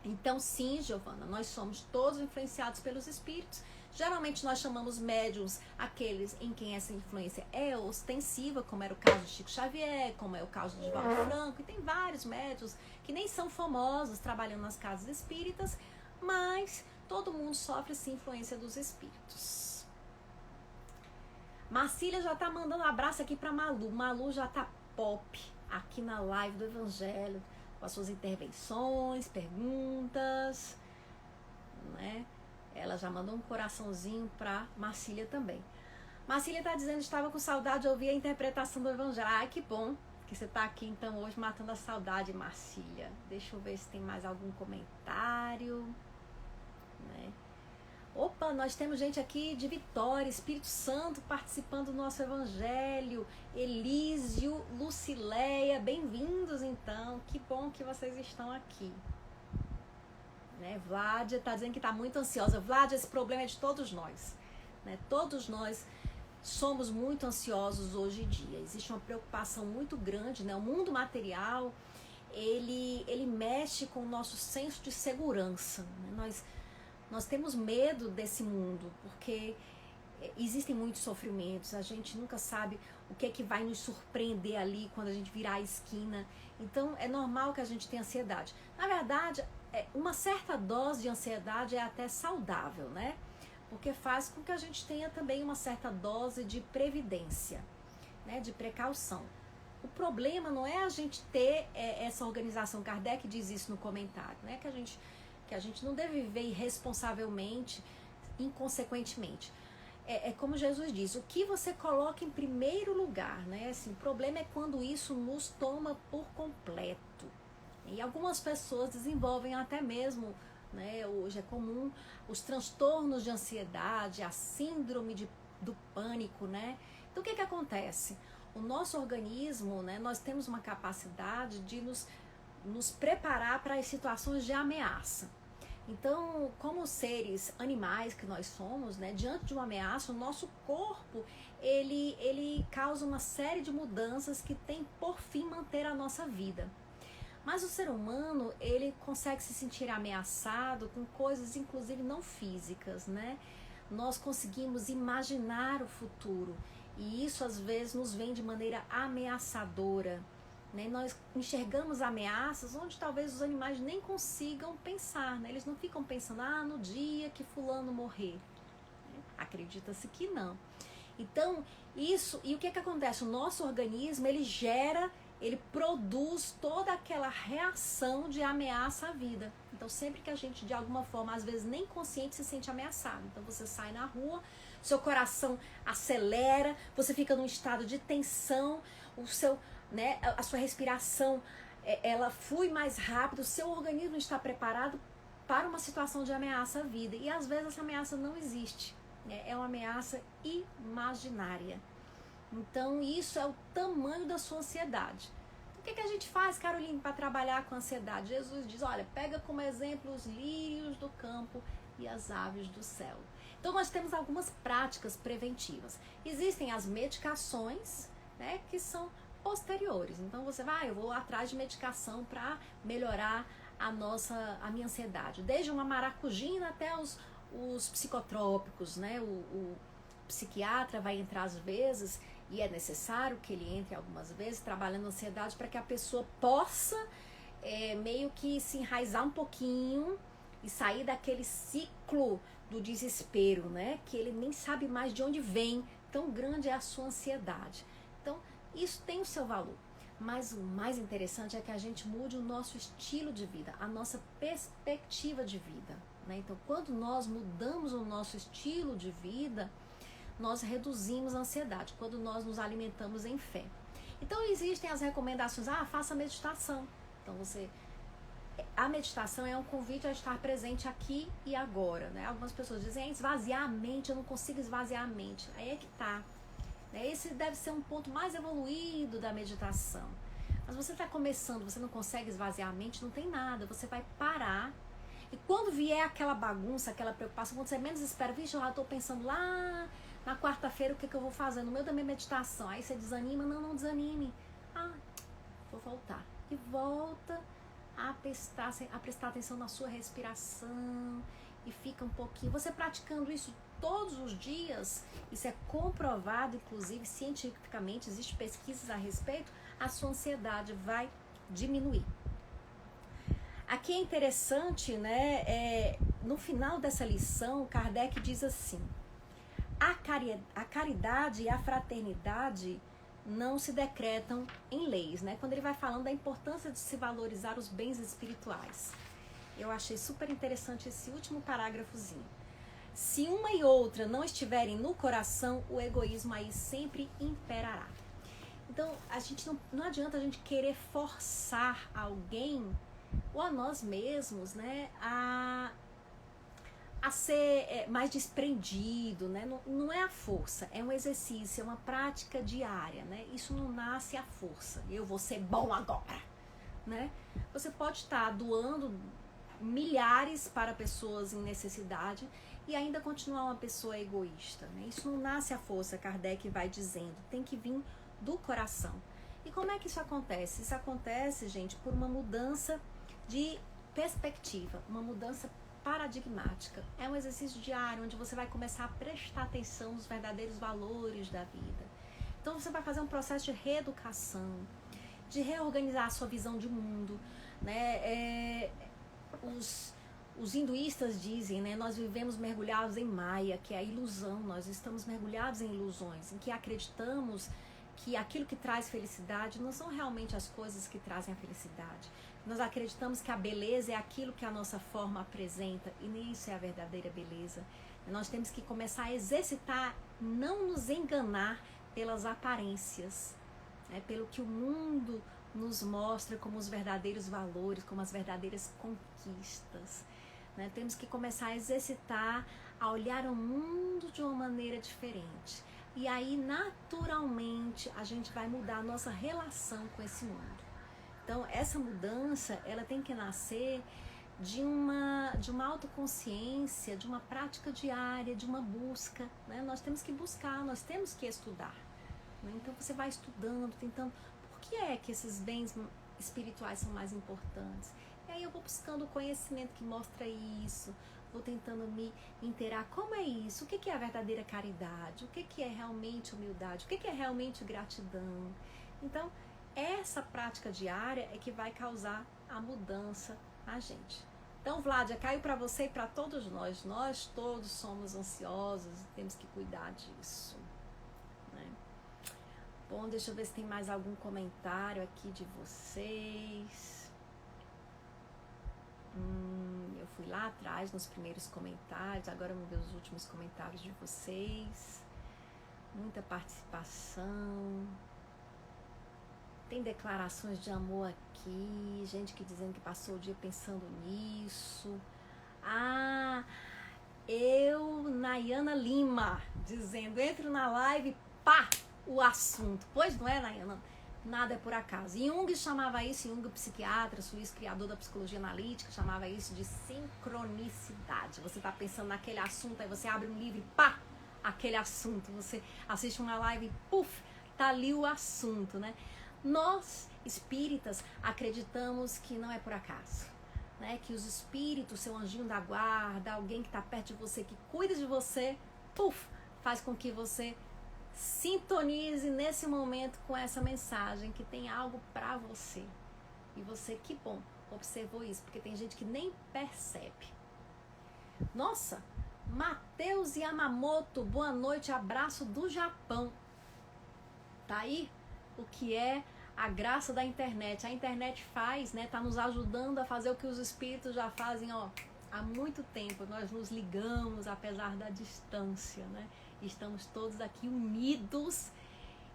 Então sim, Giovana, nós somos todos influenciados pelos espíritos. Geralmente nós chamamos médiums aqueles em quem essa influência é ostensiva, como era o caso de Chico Xavier, como é o caso de Divaldo Franco, e tem vários médiums que nem são famosos trabalhando nas casas espíritas, mas todo mundo sofre essa influência dos espíritos. Marcília já tá mandando um abraço aqui para Malu. Malu já tá pop aqui na live do Evangelho, com as suas intervenções, perguntas, né? Ela já mandou um coraçãozinho para Marcília também. Marcília está dizendo que estava com saudade de ouvir a interpretação do Evangelho. Ah, que bom que você está aqui então hoje matando a saudade, Marcília. Deixa eu ver se tem mais algum comentário. Né? Opa, nós temos gente aqui de Vitória, Espírito Santo participando do nosso Evangelho. Elísio, Lucileia, bem-vindos então. Que bom que vocês estão aqui. Vládia está dizendo que está muito ansiosa. Vládia, esse problema é de todos nós. Todos nós somos muito ansiosos hoje em dia. Existe uma preocupação muito grande. O mundo material, ele mexe com o nosso senso de segurança. Nós temos medo desse mundo, porque existem muitos sofrimentos. A gente nunca sabe o que é que vai nos surpreender ali quando a gente virar a esquina. Então, é normal que a gente tenha ansiedade. Na verdade, uma certa dose de ansiedade é até saudável, né? Porque faz com que a gente tenha também uma certa dose de previdência, né? De precaução. O problema não é a gente ter essa organização, Kardec diz isso no comentário, né? Que a gente não deve viver irresponsavelmente, inconsequentemente. É como Jesus diz, o que você coloca em primeiro lugar, né? Assim, o problema é quando isso nos toma por completo. E algumas pessoas desenvolvem até mesmo, né, hoje é comum, os transtornos de ansiedade, a síndrome do pânico, né? Então o que acontece? O nosso organismo, né, nós temos uma capacidade de nos preparar para as situações de ameaça. Então, como seres animais que nós somos, né, diante de uma ameaça, o nosso corpo, ele causa uma série de mudanças que tem por fim manter a nossa vida. Mas o ser humano, ele consegue se sentir ameaçado com coisas, inclusive, não físicas, né? nós conseguimos imaginar o futuro. E isso às vezes nos vem de maneira ameaçadora, né? Nós enxergamos ameaças onde talvez os animais nem consigam pensar, né? Eles não ficam pensando, no dia que fulano morrer. Acredita-se que não. Então, isso, e o que acontece? O nosso organismo, ele produz toda aquela reação de ameaça à vida. Então, sempre que a gente, de alguma forma, às vezes nem consciente, se sente ameaçado. Então, você sai na rua, seu coração acelera, você fica num estado de tensão, a sua respiração, ela flui mais rápido, o seu organismo está preparado para uma situação de ameaça à vida. E, às vezes, essa ameaça não existe. É uma ameaça imaginária. Então, isso é o tamanho da sua ansiedade. O que a gente faz, Caroline, para trabalhar com a ansiedade? Jesus diz, olha, pega como exemplo os lírios do campo e as aves do céu. Então, nós temos algumas práticas preventivas. Existem as medicações, né, que são posteriores. Então, você vai, eu vou atrás de medicação para melhorar a minha ansiedade. Desde uma maracujina até os psicotrópicos, né? O psiquiatra vai entrar às vezes, e é necessário que ele entre algumas vezes, trabalhando a ansiedade para que a pessoa possa meio que se enraizar um pouquinho e sair daquele ciclo do desespero, né? Que ele nem sabe mais de onde vem, tão grande é a sua ansiedade. Então, isso tem o seu valor. Mas o mais interessante é que a gente mude o nosso estilo de vida, a nossa perspectiva de vida. Então, quando nós mudamos o nosso estilo de vida, nós reduzimos a ansiedade, quando nós nos alimentamos em fé. Então, existem as recomendações, faça meditação. Então, a meditação é um convite a estar presente aqui e agora, né? Algumas pessoas dizem, esvaziar a mente, eu não consigo esvaziar a mente. Aí é que tá. Esse deve ser um ponto mais evoluído da meditação. Mas você está começando, você não consegue esvaziar a mente, não tem nada, você vai parar. E quando vier aquela bagunça, aquela preocupação, quando você menos espera, vixe, eu já estou pensando lá na quarta-feira o que eu vou fazer no meio da minha meditação. Aí você desanima, não desanime. Vou voltar. E volta a prestar atenção na sua respiração e fica um pouquinho. Você praticando isso todos os dias, isso é comprovado, inclusive cientificamente, existem pesquisas a respeito, a sua ansiedade vai diminuir. Aqui é interessante, né? No final dessa lição, Kardec diz assim: a caridade e a fraternidade não se decretam em leis, né? Quando ele vai falando da importância de se valorizar os bens espirituais. Eu achei super interessante esse último parágrafozinho. Se uma e outra não estiverem no coração, o egoísmo aí sempre imperará. Então, a gente não adianta a gente querer forçar alguém ou a nós mesmos, né, a ser mais desprendido, né? Não é a força, é um exercício, é uma prática diária, né? Isso não nasce à força, eu vou ser bom agora, né? Você pode estar doando milhares para pessoas em necessidade e ainda continuar uma pessoa egoísta, né? Isso não nasce à força, Kardec vai dizendo, tem que vir do coração. E como é que isso acontece? Isso acontece, gente, por uma mudança de perspectiva, uma mudança paradigmática. É um exercício diário onde você vai começar a prestar atenção nos verdadeiros valores da vida. Então você vai fazer um processo de reeducação, de reorganizar a sua visão de mundo, né? Os hinduístas dizem, né, nós vivemos mergulhados em Maya, que é a ilusão, nós estamos mergulhados em ilusões, em que acreditamos que aquilo que traz felicidade não são realmente as coisas que trazem a felicidade. Nós acreditamos que a beleza é aquilo que a nossa forma apresenta e nem isso é a verdadeira beleza. Nós temos que começar a exercitar, não nos enganar pelas aparências, né, pelo que o mundo nos mostra como os verdadeiros valores, como as verdadeiras conquistas. Né? Temos que começar a exercitar, a olhar o mundo de uma maneira diferente. E aí, naturalmente, a gente vai mudar a nossa relação com esse mundo. Então, essa mudança, ela tem que nascer de uma autoconsciência, de uma prática diária, de uma busca. Né? Nós temos que buscar, nós temos que estudar. Né? Então, você vai estudando, tentando... Por que é que esses bens espirituais são mais importantes? E aí eu vou buscando o conhecimento que mostra isso, vou tentando me inteirar. Como é isso? O que é a verdadeira caridade? O que é realmente humildade? O que é realmente gratidão? Então, essa prática diária é que vai causar a mudança na gente. Então, Vládia, caiu para você e para todos nós. Nós todos somos ansiosos e temos que cuidar disso, né? Bom, deixa eu ver se tem mais algum comentário aqui de vocês. Eu fui lá atrás nos primeiros comentários, agora vamos ver os últimos comentários de vocês. Muita participação. Tem declarações de amor aqui, gente que dizendo que passou o dia pensando nisso. Nayana Lima, dizendo, entro na live, pá, o assunto. Pois não é, Nayana? Nada é por acaso. Jung chamava isso, Jung, psiquiatra, suíço, criador da psicologia analítica, chamava isso de sincronicidade. Você está pensando naquele assunto, aí você abre um livro e pá, aquele assunto. Você assiste uma live e puf, tá ali o assunto, né? Nós, espíritas, acreditamos que não é por acaso, né? Que os espíritos, seu anjinho da guarda, alguém que está perto de você, que cuida de você, puf, faz com que você sintonize nesse momento com essa mensagem, que tem algo para você. E você, que bom, observou isso, porque tem gente que nem percebe. Nossa, Matheus Yamamoto, boa noite, abraço do Japão. Tá aí o que é a graça da internet. A internet faz, né, tá nos ajudando a fazer o que os espíritos já fazem, ó, há muito tempo. Nós nos ligamos apesar da distância, né? Estamos todos aqui unidos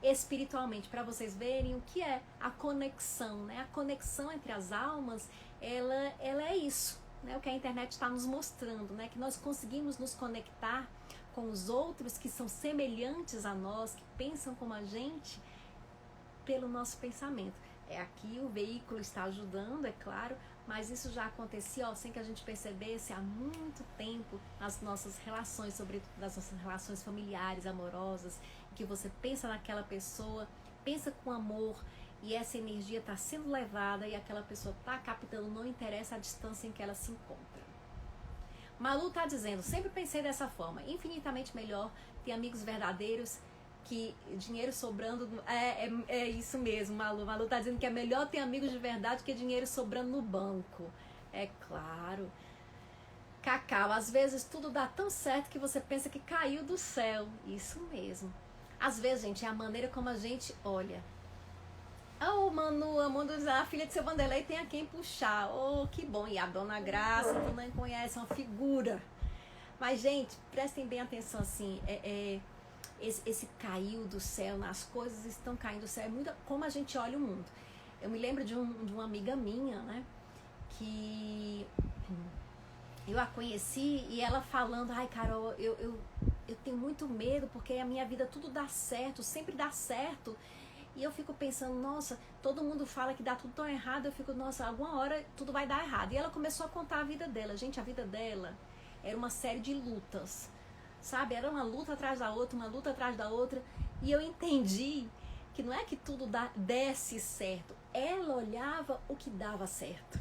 espiritualmente, para vocês verem o que é a conexão, né? A conexão entre as almas, ela é isso, né? O que a internet está nos mostrando, né? Que nós conseguimos nos conectar com os outros que são semelhantes a nós, que pensam como a gente, pelo nosso pensamento. Aqui o veículo está ajudando, é claro, mas isso já acontecia, ó, sem que a gente percebesse, há muito tempo nas nossas relações, sobretudo nas nossas relações familiares, amorosas, que você pensa naquela pessoa, pensa com amor, e essa energia está sendo levada e aquela pessoa está captando, não interessa a distância em que ela se encontra. Malu está dizendo, sempre pensei dessa forma, infinitamente melhor ter amigos verdadeiros que dinheiro sobrando. É isso mesmo, Malu. Malu tá dizendo que é melhor ter amigos de verdade que dinheiro sobrando no banco. É claro. Cacau, às vezes tudo dá tão certo que você pensa que caiu do céu. Isso mesmo. Às vezes, gente, é a maneira como a gente olha. Oh, Manu, a filha de seu Vanderlei tem a quem puxar. Oh, que bom. E a Dona Graça, tu não conhece, é uma figura. Mas, gente, prestem bem atenção, assim, esse caiu do céu, as coisas estão caindo do céu, é muito como a gente olha o mundo. Eu me lembro de uma amiga minha, né, que eu a conheci e ela falando, ai, Carol, eu tenho muito medo porque a minha vida tudo dá certo, sempre dá certo. E eu fico pensando, nossa, todo mundo fala que dá tudo tão errado, eu fico, nossa, alguma hora tudo vai dar errado. E ela começou a contar a vida dela. Gente, a vida dela era uma série de lutas, sabe? Era uma luta atrás da outra, uma luta atrás da outra. E eu entendi que não é que tudo desse certo. Ela olhava o que dava certo,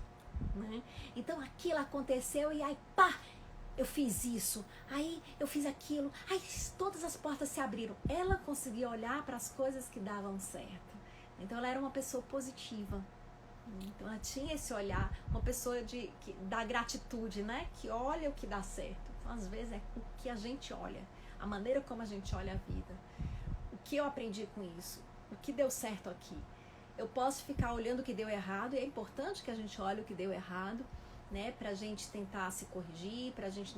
né? Então aquilo aconteceu e aí, pá, eu fiz isso, aí eu fiz aquilo, aí todas as portas se abriram. Ela conseguia olhar para as coisas que davam certo. Então ela era uma pessoa positiva. Então ela tinha esse olhar, uma pessoa da gratitude, né? Que olha o que dá certo. Então às vezes é o que a gente olha, a maneira como a gente olha a vida. O que eu aprendi com isso? O que deu certo aqui? Eu posso ficar olhando o que deu errado, e é importante que a gente olhe o que deu errado, né, pra gente tentar se corrigir, pra gente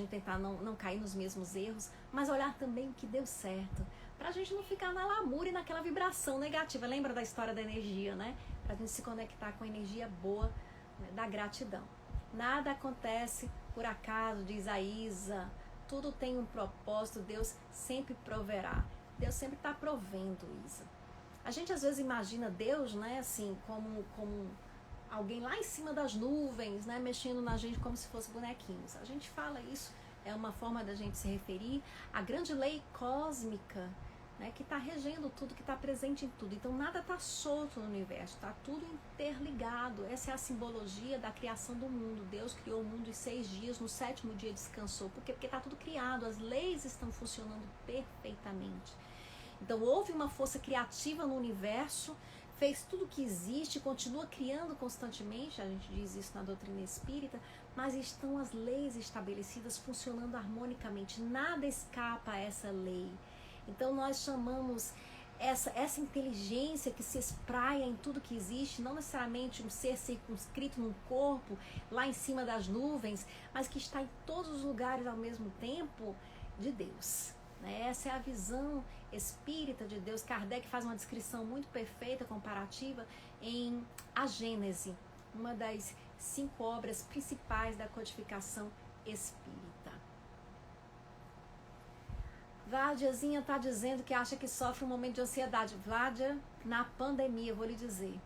tentar não cair nos mesmos erros, mas olhar também o que deu certo, pra gente não ficar na lamúria e naquela vibração negativa. Lembra da história da energia, né? Pra gente se conectar com a energia boa, né, da gratidão. Nada acontece por acaso, diz a Isa, tudo tem um propósito, Deus sempre proverá. Deus sempre está provendo, Isa. A gente às vezes imagina Deus, né, assim, como alguém lá em cima das nuvens, né, mexendo na gente como se fosse bonequinhos. A gente fala isso, é uma forma da gente se referir à grande lei cósmica né, que está regendo tudo, que está presente em tudo. Então nada está solto no universo, está tudo interligado. Essa é a simbologia da criação do mundo. Deus criou o mundo em 6 dias, no 7º dia descansou. Por quê? Porque está tudo criado, as leis estão funcionando perfeitamente. Então houve uma força criativa no universo, fez tudo que existe, continua criando constantemente, a gente diz isso na doutrina espírita, mas estão as leis estabelecidas funcionando harmonicamente, nada escapa a essa lei. Então nós chamamos essa inteligência que se espraia em tudo que existe, não necessariamente um ser circunscrito num corpo, lá em cima das nuvens, mas que está em todos os lugares ao mesmo tempo, de Deus. Essa é a visão espírita de Deus. Kardec faz uma descrição muito perfeita, comparativa, em A Gênese, uma das 5 obras principais da codificação espírita. Vládiazinha está dizendo que acha que sofre um momento de ansiedade. Vládia, na pandemia, eu vou lhe dizer,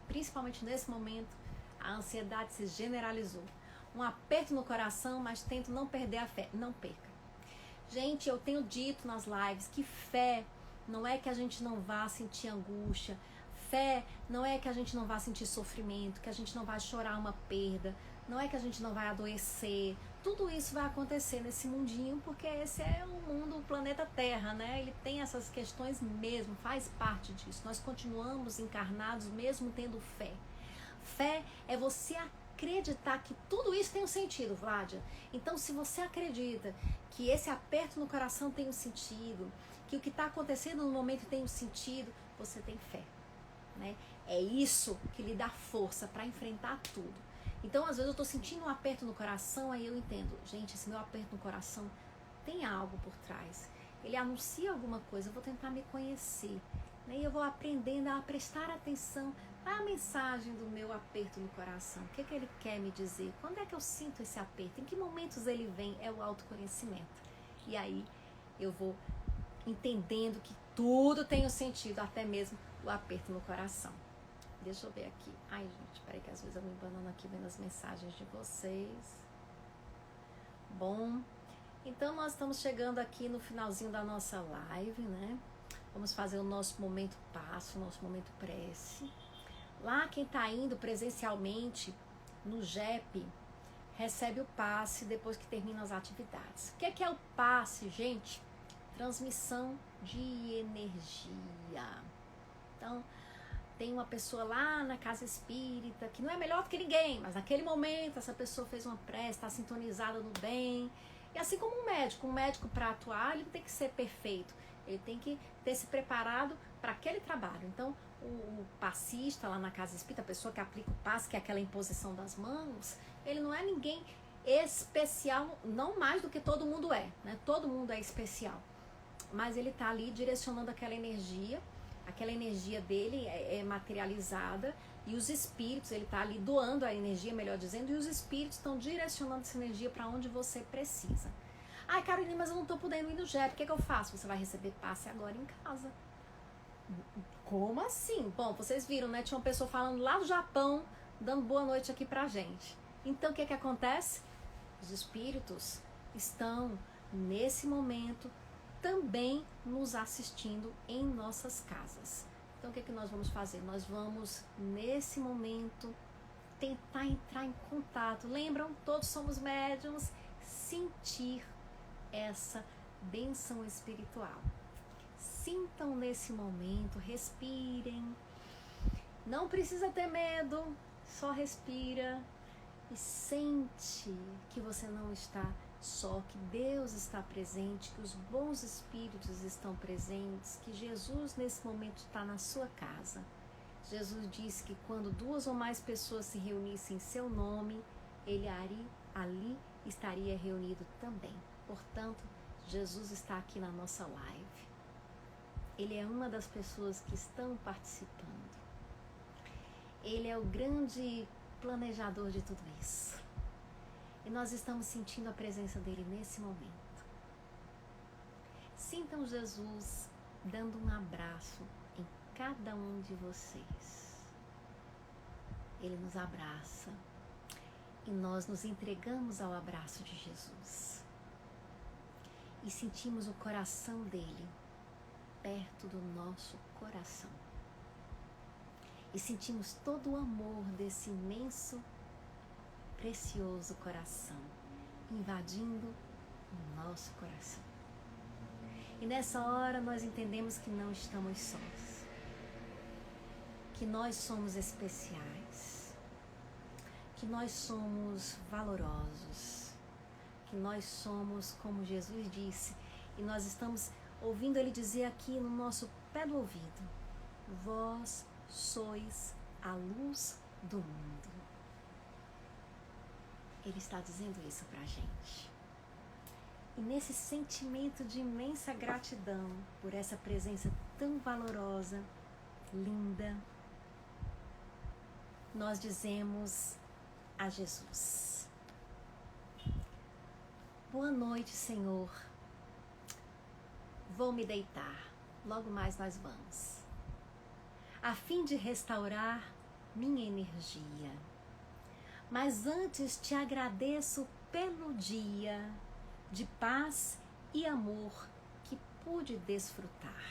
principalmente nesse momento, a ansiedade se generalizou. Um aperto no coração, mas tento não perder a fé. Não perca. Gente, eu tenho dito nas lives que fé não é que a gente não vá sentir angústia, fé não é que a gente não vá sentir sofrimento, que a gente não vai chorar uma perda, não é que a gente não vai adoecer. Tudo isso vai acontecer nesse mundinho, porque esse é o mundo, o planeta Terra, né? Ele tem essas questões mesmo, faz parte disso. Nós continuamos encarnados mesmo tendo fé. Fé é você acreditar que tudo isso tem um sentido, Vládia. Então, se você acredita que esse aperto no coração tem um sentido, que o que está acontecendo no momento tem um sentido, você tem fé, né? É isso que lhe dá força para enfrentar tudo. Então, às vezes eu estou sentindo um aperto no coração, aí eu entendo, gente, esse meu aperto no coração tem algo por trás. Ele anuncia alguma coisa, eu vou tentar me conhecer, né? E eu vou aprendendo a prestar atenção à mensagem do meu aperto no coração. O que é que ele quer me dizer? Quando é que eu sinto esse aperto? Em que momentos ele vem? É o autoconhecimento. E aí eu vou entendendo que tudo tem um sentido, até mesmo o aperto no coração. Deixa eu ver aqui. Ai, gente, peraí que às vezes eu me embanando aqui vendo as mensagens de vocês. Bom, então nós estamos chegando aqui no finalzinho da nossa live, né? Vamos fazer o nosso momento passo, o nosso momento prece. Lá quem está indo presencialmente no JEP recebe o passe depois que termina as atividades. O que é o passe, gente? Transmissão de energia. Então, tem uma pessoa lá na casa espírita que não é melhor do que ninguém, mas naquele momento essa pessoa fez uma prece, está sintonizada no bem. E assim como um médico para atuar, ele tem que ser perfeito, ele tem que ter se preparado para aquele trabalho. Então, o passista lá na casa espírita, a pessoa que aplica o passe, que é aquela imposição das mãos, ele não é ninguém especial, não mais do que todo mundo é, né? Todo mundo é especial, mas ele está ali direcionando aquela energia dele é materializada, e os espíritos, ele está ali doando a energia, melhor dizendo, e os espíritos estão direcionando essa energia para onde você precisa. Ai, Carolina, mas eu não estou podendo ir no JEP, o que eu faço? Você vai receber passe agora em casa. Como assim? Bom, vocês viram, né? Tinha uma pessoa falando lá do Japão, dando boa noite aqui pra gente. Então, o que acontece? Os espíritos estão, nesse momento, também nos assistindo em nossas casas. Então, o que nós vamos fazer? Nós vamos, nesse momento, tentar entrar em contato. Lembram? Todos somos médiums. Sentir essa bênção espiritual. Sintam nesse momento, respirem. Não precisa ter medo, só respira e sente que você não está só, que Deus está presente, que os bons espíritos estão presentes, que Jesus nesse momento está na sua casa. Jesus disse que quando 2 ou mais pessoas se reunissem em seu nome, ele ali estaria reunido também. Portanto, Jesus está aqui na nossa live. Ele é uma das pessoas que estão participando. Ele é o grande planejador de tudo isso. E nós estamos sentindo a presença dele nesse momento. Sintam Jesus dando um abraço em cada um de vocês. Ele nos abraça e nós nos entregamos ao abraço de Jesus. E sentimos o coração dele perto do nosso coração. E sentimos todo o amor desse imenso, precioso coração invadindo o nosso coração. E nessa hora nós entendemos que não estamos sós, que nós somos especiais, que nós somos valorosos, que nós somos, como Jesus disse, e nós estamos ouvindo Ele dizer aqui no nosso pé do ouvido: vós sois a luz do mundo. Ele está dizendo isso pra gente. E nesse sentimento de imensa gratidão por essa presença tão valorosa, linda, nós dizemos a Jesus: boa noite, Senhor. Vou me deitar, logo mais nós vamos, a fim de restaurar minha energia. Mas antes te agradeço pelo dia de paz e amor que pude desfrutar.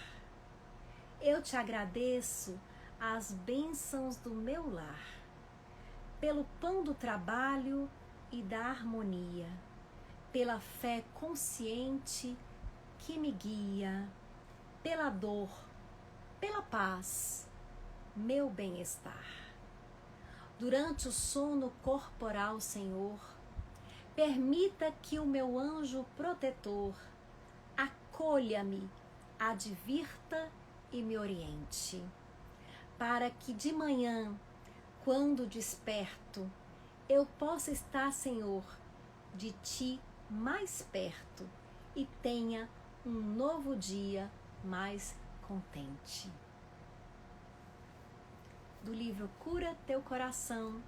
Eu te agradeço as bênçãos do meu lar, pelo pão do trabalho e da harmonia, pela fé consciente que me guia, pela dor, pela paz, meu bem-estar. Durante o sono corporal, Senhor, permita que o meu anjo protetor acolha-me, advirta e me oriente, para que de manhã, quando desperto, eu possa estar, Senhor, de Ti mais perto e tenha um novo dia mais contente. Do livro Cura Teu Coração,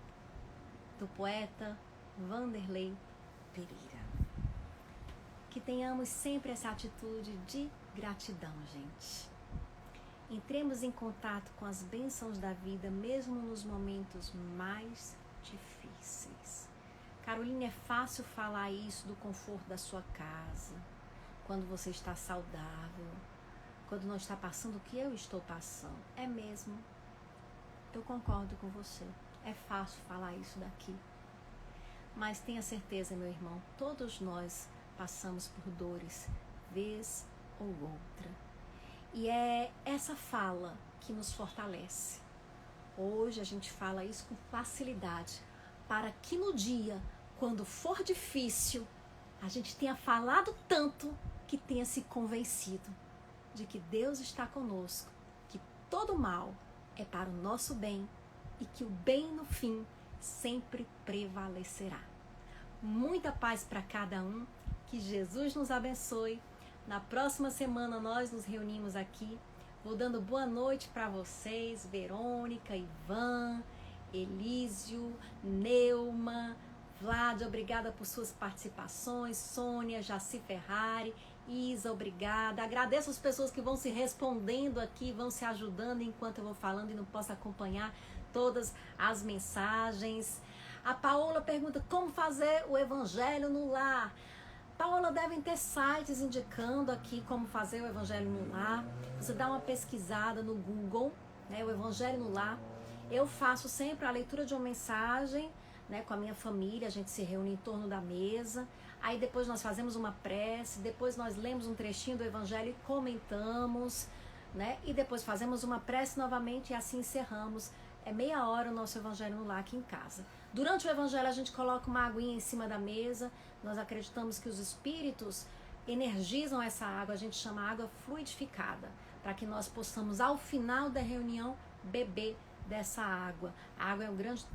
do poeta Vanderlei Pereira. Que tenhamos sempre essa atitude de gratidão, gente. Entremos em contato com as bênçãos da vida, mesmo nos momentos mais difíceis. Carolina, é fácil falar isso do conforto da sua casa, quando você está saudável, quando não está passando o que eu estou passando. É mesmo. Eu concordo com você. É fácil falar isso daqui. Mas tenha certeza, meu irmão, todos nós passamos por dores, vez ou outra. E é essa fala que nos fortalece. Hoje a gente fala isso com facilidade, para que no dia, quando for difícil, a gente tenha falado tanto que tenha se convencido de que Deus está conosco, que todo mal é para o nosso bem e que o bem no fim sempre prevalecerá. Muita paz para cada um, que Jesus nos abençoe. Na próxima semana nós nos reunimos aqui. Vou dando boa noite para vocês, Verônica, Ivan, Elísio, Neuma, Vlad, obrigada por suas participações, Sônia, Jaci Ferrari, Isa, obrigada. Agradeço as pessoas que vão se respondendo aqui, vão se ajudando enquanto eu vou falando e não posso acompanhar todas as mensagens. A Paola pergunta como fazer o Evangelho no Lar. Paola, devem ter sites indicando aqui como fazer o Evangelho no Lar. Você dá uma pesquisada no Google, né, o Evangelho no Lar. Eu faço sempre a leitura de uma mensagem, né, com a minha família, a gente se reúne em torno da mesa. Aí depois nós fazemos uma prece, depois nós lemos um trechinho do Evangelho e comentamos, né? E depois fazemos uma prece novamente e assim encerramos. É meia hora o nosso Evangelho no Lar aqui em casa. Durante o Evangelho a gente coloca uma aguinha em cima da mesa. Nós acreditamos que os espíritos energizam essa água, a gente chama água fluidificada, para que nós possamos ao final da reunião beber dessa água. A água é um grande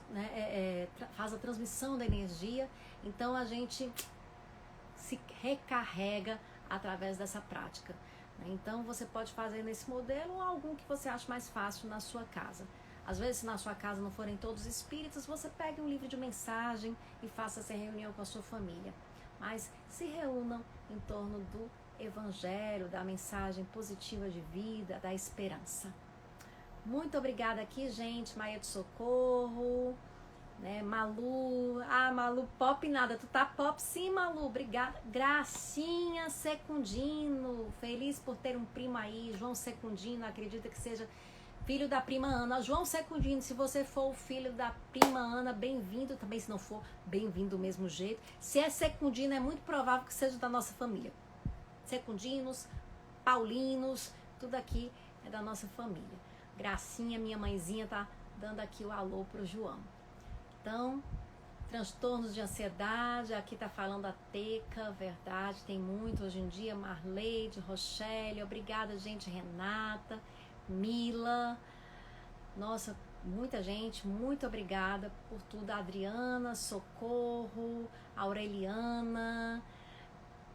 né, faz a transmissão da energia, então a gente se recarrega através dessa prática. Então você pode fazer nesse modelo ou algum que você ache mais fácil na sua casa. Às vezes, se na sua casa não forem todos espíritas, você pega um livro de mensagem e faça essa reunião com a sua família. Mas se reúnam em torno do Evangelho, da mensagem positiva de vida, da esperança. Muito obrigada aqui, gente. Maria de Socorro, né? Malu, Malu, pop nada, tu tá pop sim, Malu, obrigada. Gracinha Secundino, feliz por ter um primo aí, João Secundino, acredita que seja filho da prima Ana. João Secundino, se você for o filho da prima Ana, bem-vindo também, se não for, bem-vindo do mesmo jeito. Se é Secundino, é muito provável que seja da nossa família. Secundinos, Paulinos, tudo aqui é da nossa família. Gracinha, minha mãezinha, tá dando aqui o alô pro João. Então, transtornos de ansiedade, aqui tá falando a Teca, verdade, tem muito hoje em dia, Marleide, Rochelle, obrigada, gente, Renata, Mila, nossa, muita gente, muito obrigada por tudo, Adriana, Socorro, Aureliana,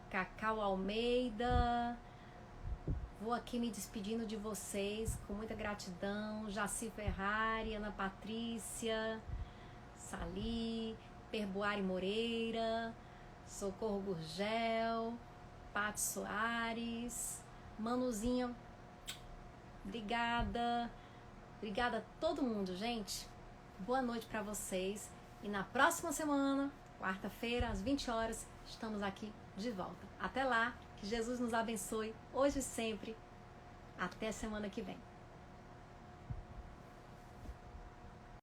Cacau Almeida, vou aqui me despedindo de vocês com muita gratidão, Jaci Ferrari, Ana Patrícia, Sali, Perbuari Moreira, Socorro Gurgel, Paty Soares, Manuzinha, obrigada a todo mundo, gente, boa noite para vocês e na próxima semana, quarta-feira, às 20 horas, estamos aqui de volta. Até lá, que Jesus nos abençoe, hoje e sempre, até semana que vem.